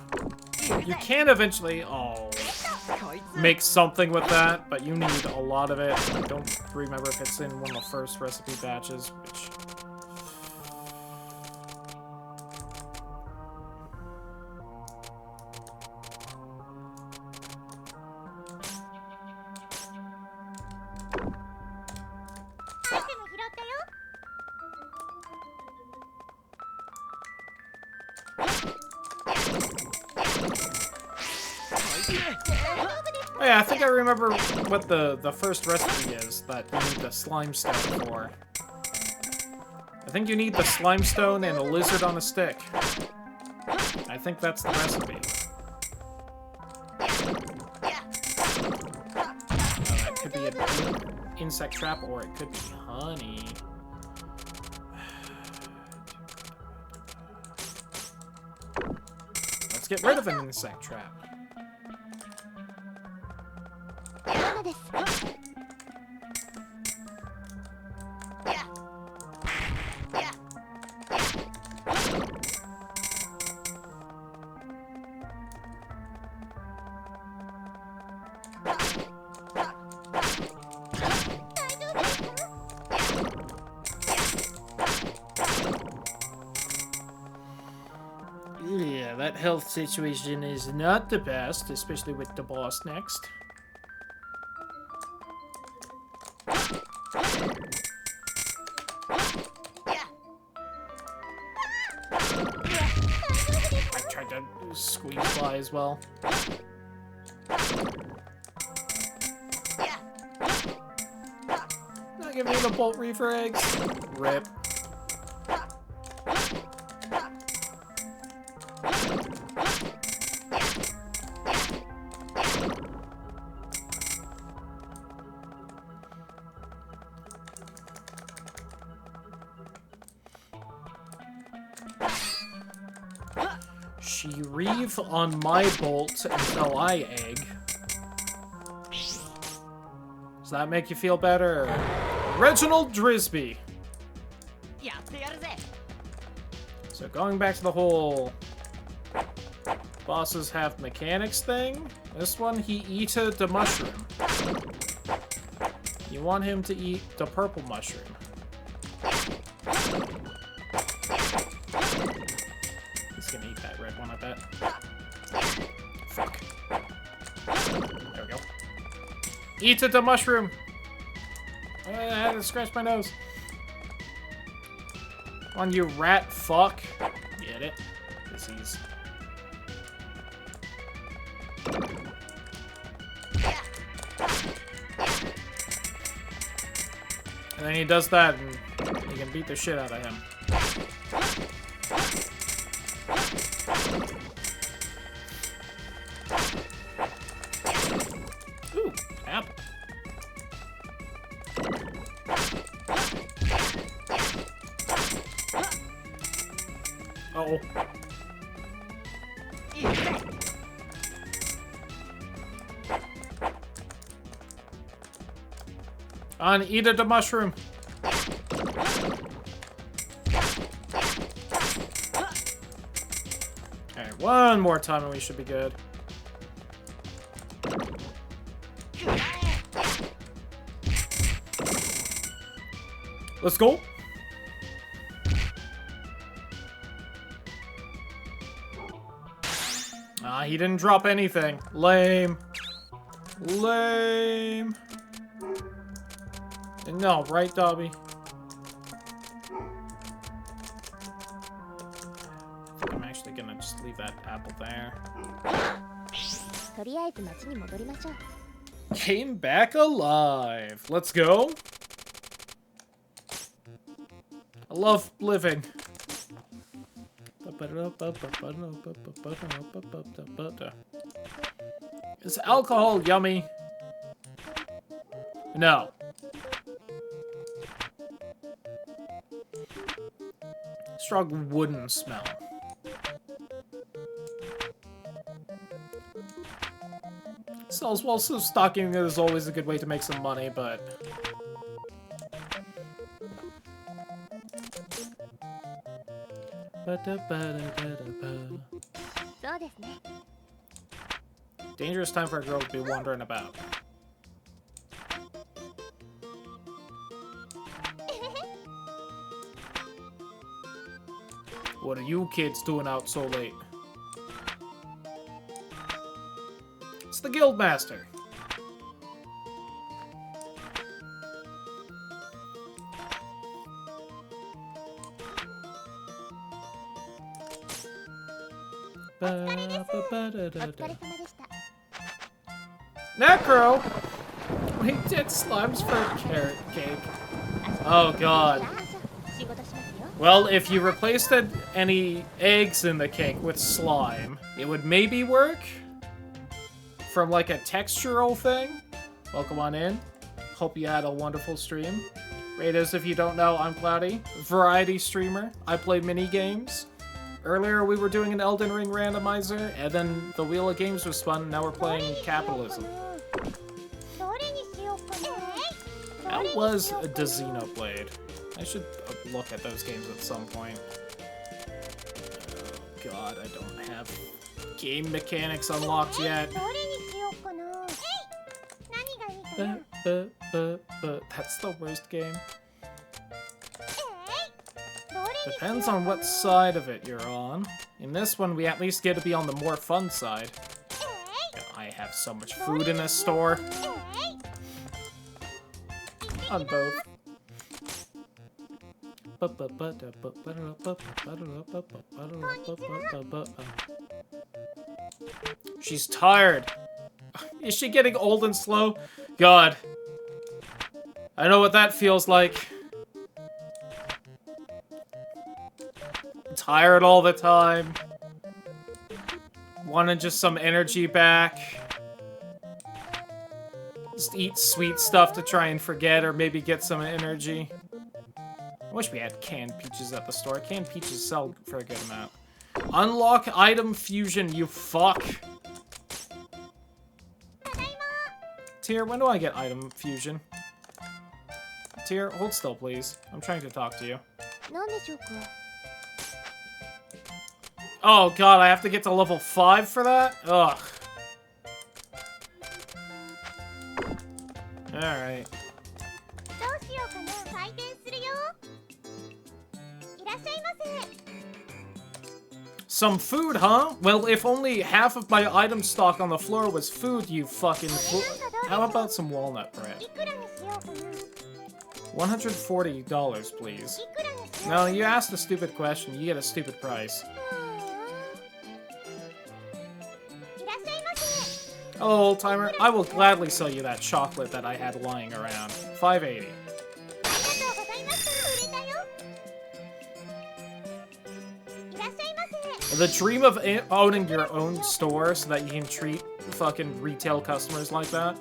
You can eventually, make something with that, but you need a lot of it. I don't remember if it's in one of the first recipe batches, which... Oh yeah, I think I remember what the first recipe is that you need the slime stone for. I think you need the slime stone and a lizard on a stick. I think that's the recipe. That could be an insect trap, or it could be honey. Let's get rid of an insect trap. Yeah, that health situation is not the best, especially with the boss next. I tried to squeeze by as well. Not giving me the bolt reefer eggs. Rip. She reeve on my bolt until I egg. Does that make you feel better? Reginald Drisby. So going back to the whole bosses have mechanics thing, this one he eated the mushroom. You want him to eat the purple mushroom. He's gonna eat that red one, I bet. Fuck. There we go. Eat the mushroom! I had to scratch my nose. Come on, you rat fuck. Get it? Disease. And then he does that, and you can beat the shit out of him. Ooh, apple. Uh-oh. On, eat the mushroom. Alright, one more time and we should be good. Let's go. Ah, he didn't drop anything. Lame. Lame. No, right, Dobby? just leave that apple there. Came back alive. Let's go. I love living. Is alcohol yummy? No. Strong wooden smell. Sells well, so stocking is always a good way to make some money, but... Dangerous time for a girl to be wandering about. What are you kids doing out so late? It's the Guildmaster. Necro! We did slimes for a carrot cake. Oh god. Well, if you replaced any eggs in the cake with slime, it would maybe work? From like a textural thing? Welcome on in. Hope you had a wonderful stream. Raiders, if you don't know, I'm Cloudy. Variety streamer. I play mini games. Earlier we were doing an Elden Ring randomizer, and then the Wheel of Games was fun, now we're playing Capitalism. That was a Xenoblade. I should look at those games at some point. Oh god, I don't have game mechanics unlocked yet. That's the worst game. Depends on what side of it you're on. In this one, we at least get to be on the more fun side. I have so much food in this store. On both. She's tired. Is she getting old and slow? God. I know what that feels like. Tired all the time. Wanting just some energy back. Just eat sweet stuff to try and forget or maybe get some energy. I wish we had canned peaches at the store. Canned peaches sell for a good amount. Unlock item fusion, you fuck. Tyr, when do I get item fusion? Tyr, hold still, please. I'm trying to talk to you. Oh god, I have to get to level 5 for that? Ugh. Alright. Some food, huh? Well, if only half of my item stock on the floor was food, you fucking How about some walnut bread? $140, please. No, you asked a stupid question, you get a stupid price. Hello, old timer. I will gladly sell you that chocolate that I had lying around. $5.80. The dream of owning your own store so that you can treat fucking retail customers like that.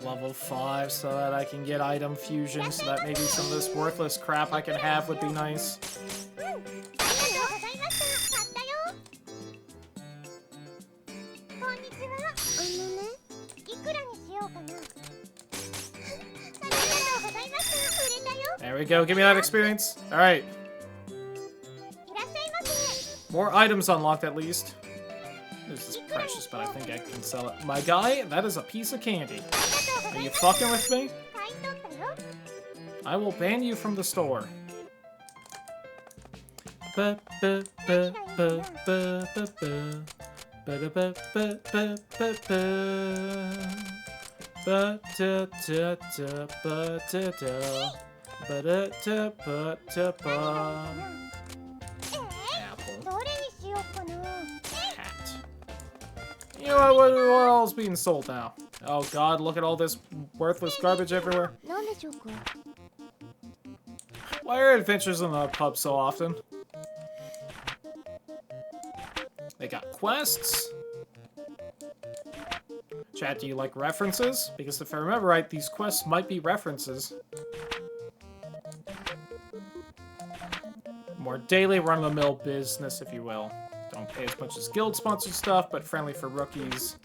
Level 5 so that I can get item fusion, so that maybe some of this worthless crap I can have would be nice. There we go, give me that experience. Alright. More items unlocked at least. This is precious, but I think I can sell it. My guy, that is a piece of candy. Are you fucking with me? I will ban you from the store. Hat. You know what else being sold now? Oh god, look at all this worthless garbage everywhere. Why are adventures in the pub so often? They got quests. Chat, do you like references? Because if I remember right, these quests might be references. More daily run-of-the-mill business, if you will. Don't pay as much as guild-sponsored stuff, but friendly for rookies.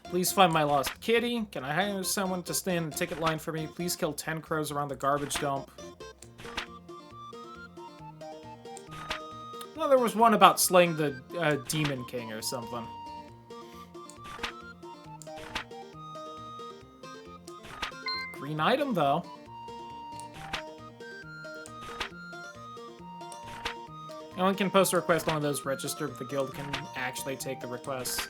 Please find my lost kitty. Can I hire someone to stand in the ticket line for me? Please kill 10 crows around the garbage dump. Well, there was one about slaying the Demon King or something. Green item, though. Anyone can post a request, one of those registered with the guild can actually take the requests.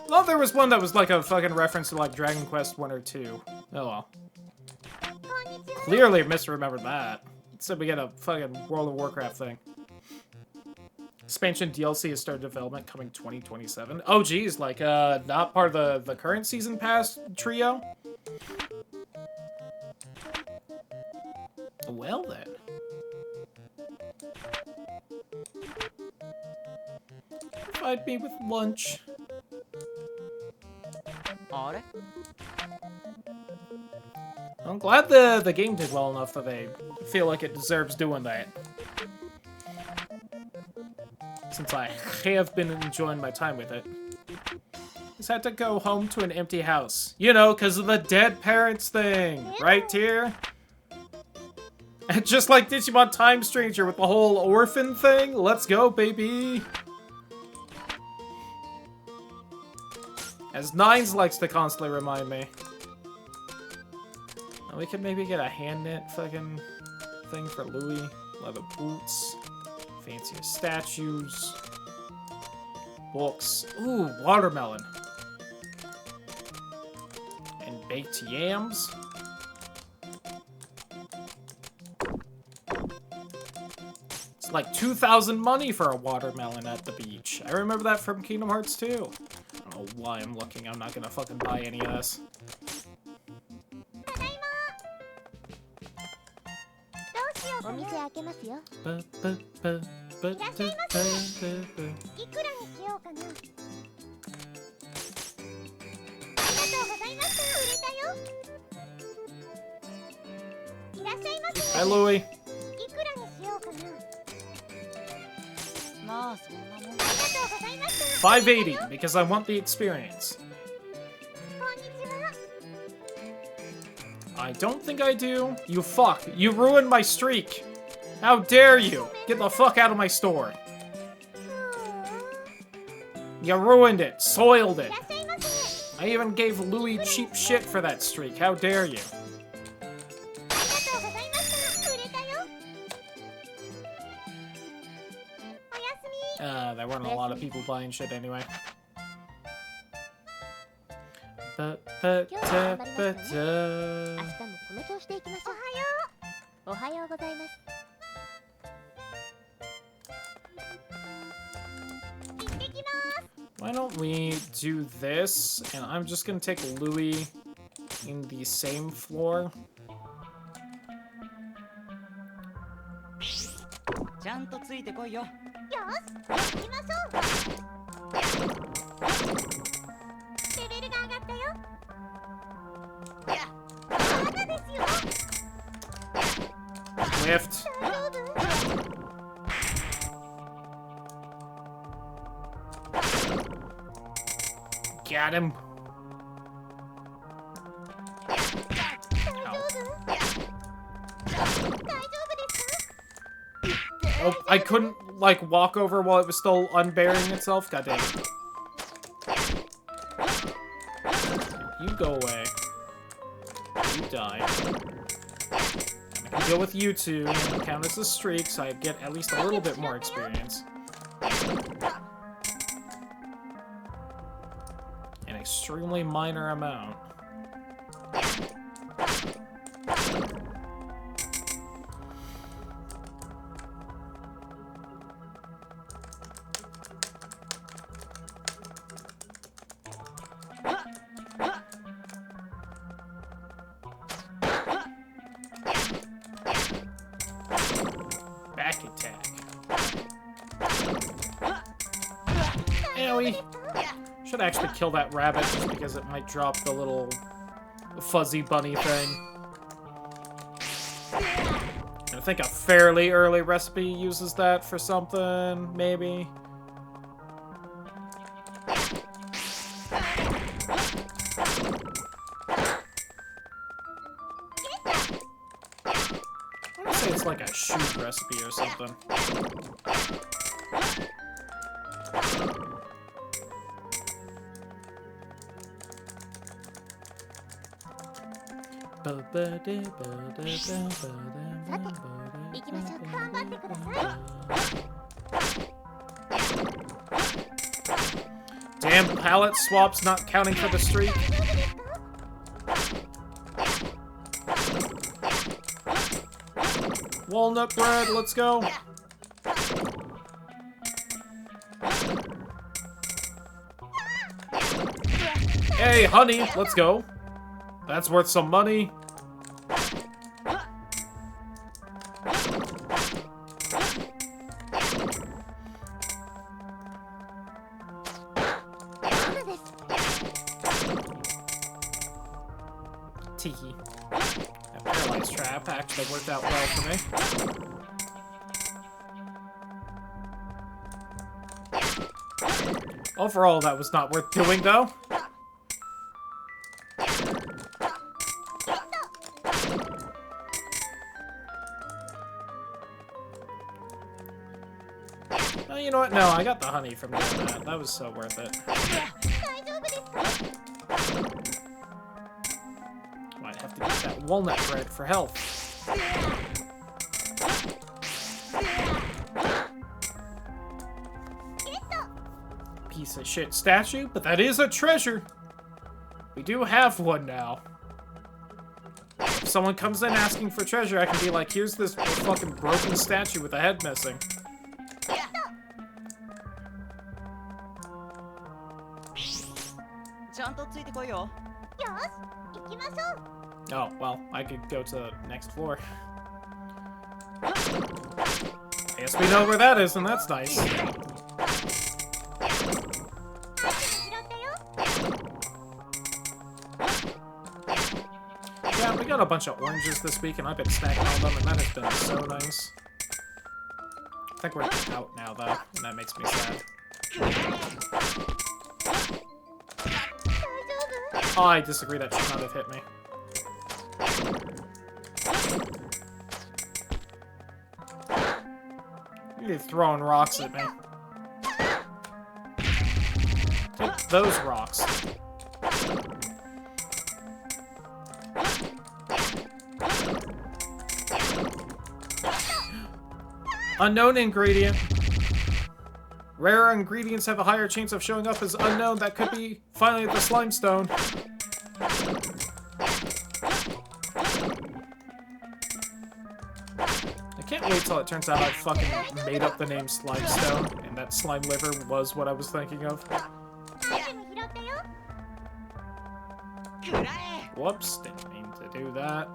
Well, there was one that was like a fucking reference to like Dragon Quest 1 or 2. Oh well. Clearly misremembered that. It said we get a fucking World of Warcraft thing. Expansion DLC has started development coming 2027. Oh geez, like not part of the current season pass trio? Well then. Provide me with lunch. I'm glad the game did well enough that they feel like it deserves doing that. Since I have been enjoying my time with it. Just had to go home to an empty house. You know, because of the dead parents thing. Right, Tyr? And just like Digimon Time Stranger with the whole orphan thing. Let's go, baby! As Nines likes to constantly remind me. Now we could maybe get a hand knit fucking thing for Louis. Leather boots. Fancier statues. Books. Ooh, watermelon. And baked yams. It's like 2,000 money for a watermelon at the beach. I remember that from Kingdom Hearts 2. I don't know why I'm looking. I'm not gonna fucking buy any of this. Hi, Louie. 580 because I want the experience. I don't think I do. You fuck. You ruined my streak. How dare you? Get the fuck out of my store. You ruined it. Soiled it. I even gave Louis cheap shit for that streak. How dare you? There weren't a lot of people buying shit anyway. Why don't we do this? And I'm just gonna take Louis in the same floor. Lift. Got him. Oh, I couldn't, like, walk over while it was still unburying itself? God damn it. You go away. You die. go with you two and count as a streak so I get at least a little bit more experience. An extremely minor amount. Back attack. Owie. Should actually kill that rabbit just because it might drop the little fuzzy bunny thing. I think a fairly early recipe uses that for something, maybe. I want to say it's like a shoot recipe or something. Damn, palette swaps not counting for the streak. Walnut bread, let's go. Hey, honey, let's go. That's worth some money. Tiki. That paralyzed trap actually worked out well for me. Overall, that was not worth doing, though. Oh, you know what? No, I got the honey from doing that. That was so worth it. Might have to get that walnut bread for health. Piece of shit statue, but that is a treasure. We do have one now. If someone comes in asking for treasure, I can be like, here's this fucking broken statue with a head missing. Oh, well, I could go to the next floor. I guess we know where that is, and that's nice. Yeah, we got a bunch of oranges this week, and I've been snacking on them, and that has been so nice. I think we're out now, though, and that makes me sad. Oh, I disagree. That should not have hit me. You're throwing rocks at me. Take those rocks. Unknown ingredient. Rare ingredients have a higher chance of showing up as unknown. That could be finally the slime stone. I can't wait till it turns out I fucking made up the name Slime Stone, and that slime liver was what I was thinking of. Whoops, didn't mean to do that.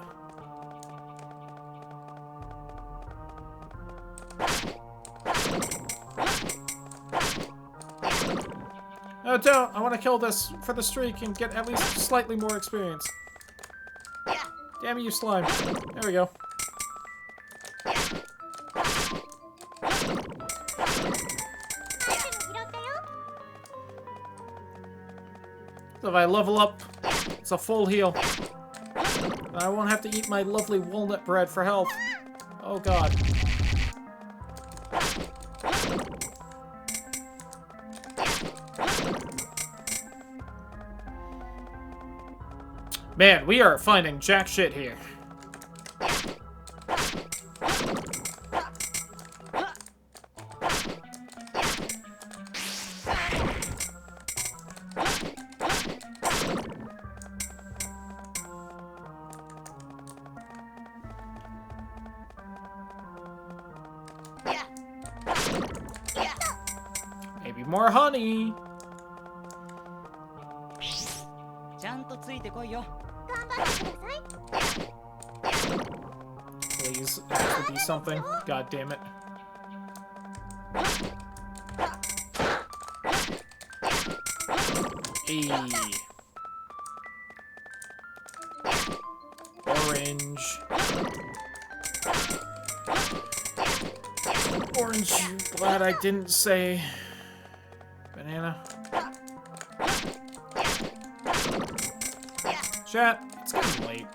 No, don't! I want to kill this for the streak and get at least slightly more experience. Damn you, slime. There we go. So if I level up, it's a full heal. And I won't have to eat my lovely walnut bread for health. Oh god. Man, we are finding jack shit here. more honey. Please, that could be something. God damn it. Hey. Orange. Orange. Glad I didn't say banana. Chat, it's getting late.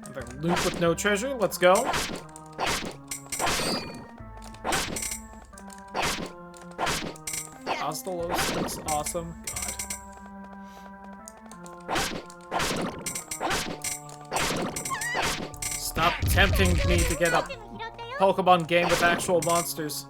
Another loop with no treasure. Let's go. Ostelos looks awesome. God. Stop tempting me to get a Pokemon game with actual monsters.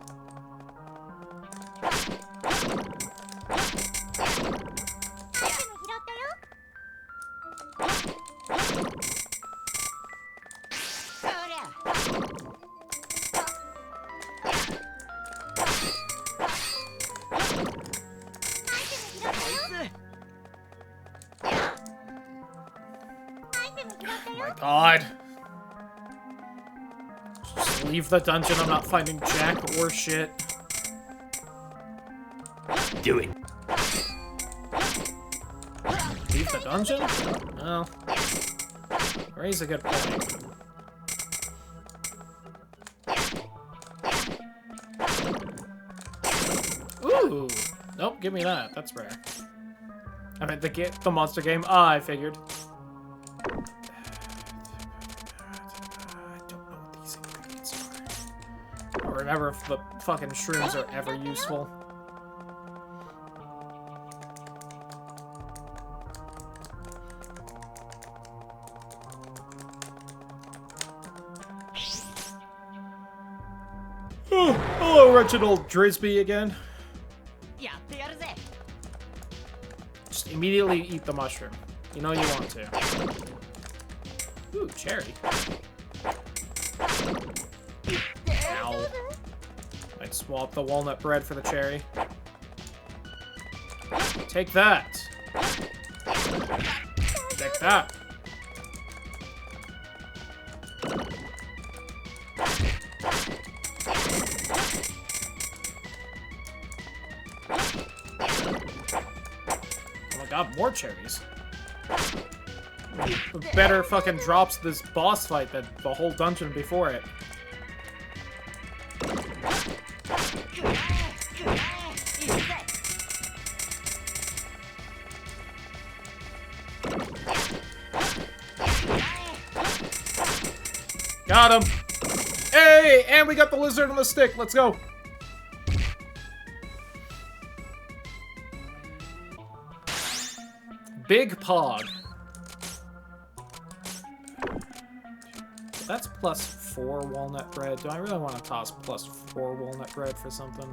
God. Just leave the dungeon. I'm not finding jack or shit. Do it. Leave the dungeon? Well, raise a good point. Ooh. Nope, give me that. That's rare. I meant the monster game. Ah, I figured. Remember if the fucking shrooms are ever useful. Oh, hello, Reginald Drisby again. Just immediately eat the mushroom. You know you want to. Ooh, cherry. Ow. I'd swap the walnut bread for the cherry. Take that. Take that. Oh my god, more cherries. Better fucking drops this boss fight than the whole dungeon before it. Got him! Hey! And we got the lizard on the stick. Let's go. Big Pog. That's +4 walnut bread. Do I really want to toss +4 walnut bread for something?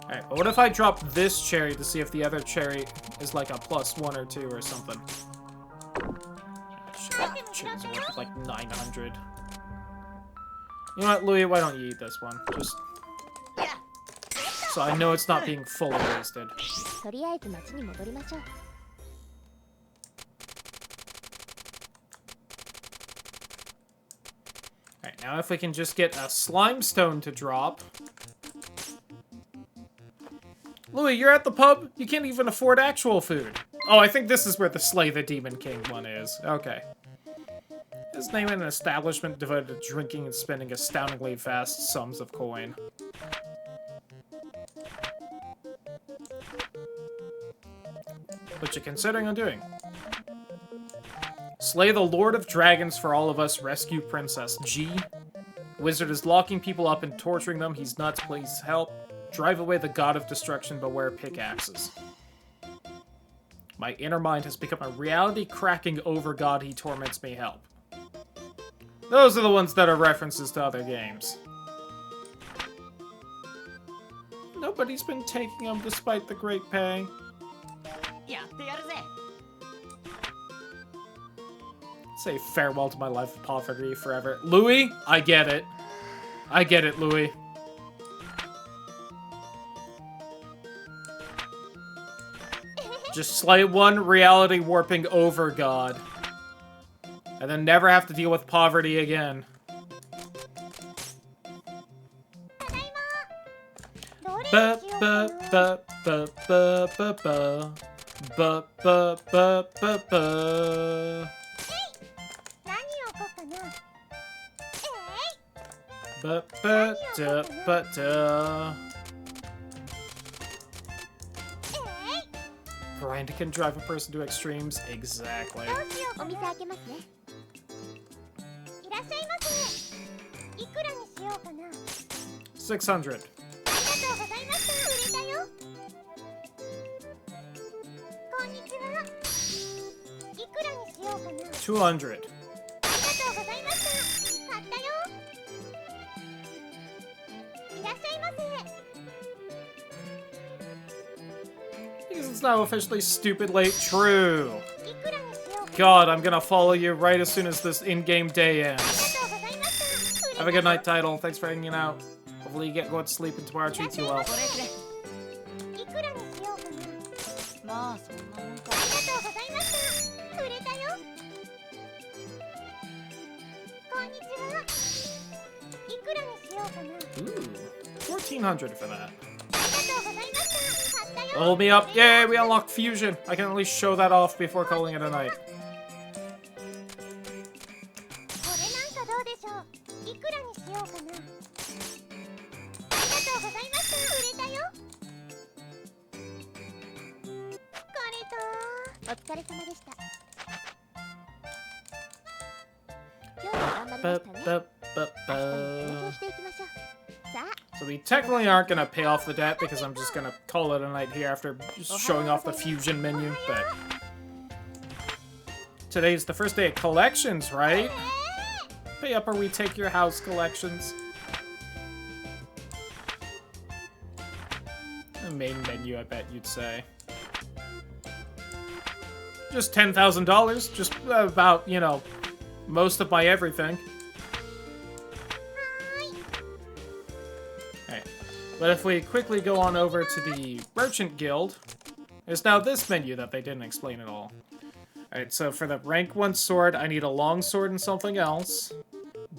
Alright, but what if I drop this cherry to see if the other cherry is like a +1 or 2 or something? Shit, cherries are worth like 900. You know what, Louis, why don't you eat this one? Just so I know it's not being fully wasted. Alright, now if we can just get a slime stone to drop. Louis, you're at the pub? You can't even afford actual food. Oh, I think this is where the Slay the Demon King one is. Okay. His name in an establishment devoted to drinking and spending astoundingly vast sums of coin. What you considering on doing? Slay the Lord of Dragons for all of us. Rescue Princess G. Wizard is locking people up and torturing them. He's nuts. Please help. Drive away the god of destruction, but wear pickaxes. My inner mind has become a reality-cracking over-god, he torments me, help. Those are the ones that are references to other games. Nobody's been taking them despite the great pay. Say farewell to my life of poverty forever. Louis, I get it. I get it, Louis. Just slay one reality warping over god. And then never have to deal with poverty again. Ba ba ba ba ba ba ba ba ba ba ba ba. Ba ba da ba da. Grind can drive a person to extremes. Exactly. 600. 200. Because it's now officially stupid late. True. God, I'm gonna follow you right as soon as this in-game day ends. Have a good night, Title. Thanks for hanging out. Hopefully you get go to sleep and tomorrow treats you well. Ooh, 1400 for that. Hold me up. Yay, we unlocked fusion. I can at least show that off before calling it a night. So we technically aren't going to pay off the debt because I'm just going to call it a night here after showing off the fusion menu, but... Today's the first day of collections, right? Pay up or we take your house collections. The main menu, I bet you'd say. Just $10,000, just about, you know, most of my everything. Okay. But if we quickly go on over to the Merchant Guild, there's now this menu that they didn't explain at all. Alright, so for the rank 1 sword, I need a long sword and something else.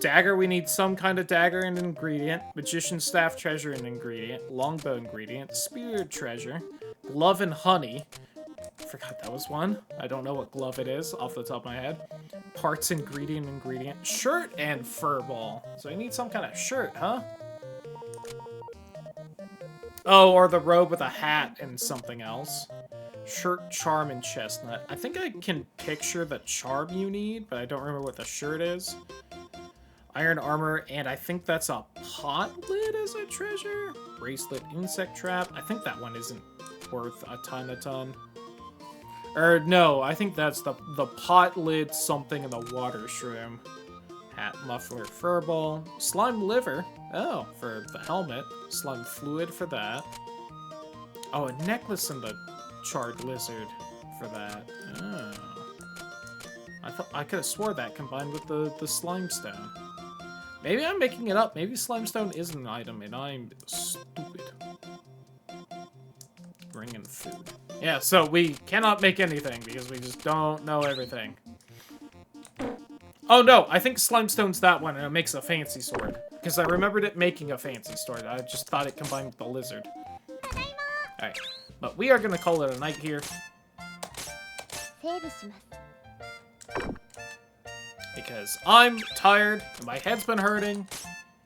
Dagger, we need some kind of dagger and ingredient. Magician staff treasure and ingredient. Longbow ingredient. Spear treasure. Glove and honey. Forgot that was one. I don't know what glove it is off the top of my head. Parts ingredient. Shirt and fur ball. So I need some kind of shirt, huh? Oh, or the robe with a hat and something else. Shirt, charm, and chestnut. I think I can picture the charm you need, but I don't remember what the shirt is. Iron armor, and I think that's a pot lid as a treasure. Bracelet, insect trap. I think that one isn't worth a ton. Or no, I think that's the pot lid something in the water shroom. Hat, muffler, furball. Slime liver. Oh, for the helmet. Slime fluid for that. Oh, a necklace and the charred lizard for that. Oh. I could have swore that combined with the slime stone. Maybe I'm making it up. Maybe slime stone is an item and I'm stupid. Bring in food. Yeah, so we cannot make anything because we just don't know everything. Oh no, I think Slimestone's that one and it makes a fancy sword. Because I remembered it making a fancy sword. I just thought it combined with the lizard. Alright, but we are going to call it a night here. Because I'm tired, and my head's been hurting,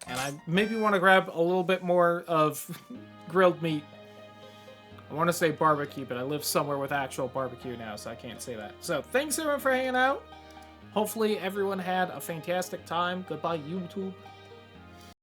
and I maybe want to grab a little bit more of grilled meat. I want to say barbecue, but I live somewhere with actual barbecue now, so I can't say that. So, thanks everyone for hanging out. Hopefully everyone had a fantastic time. Goodbye, YouTube.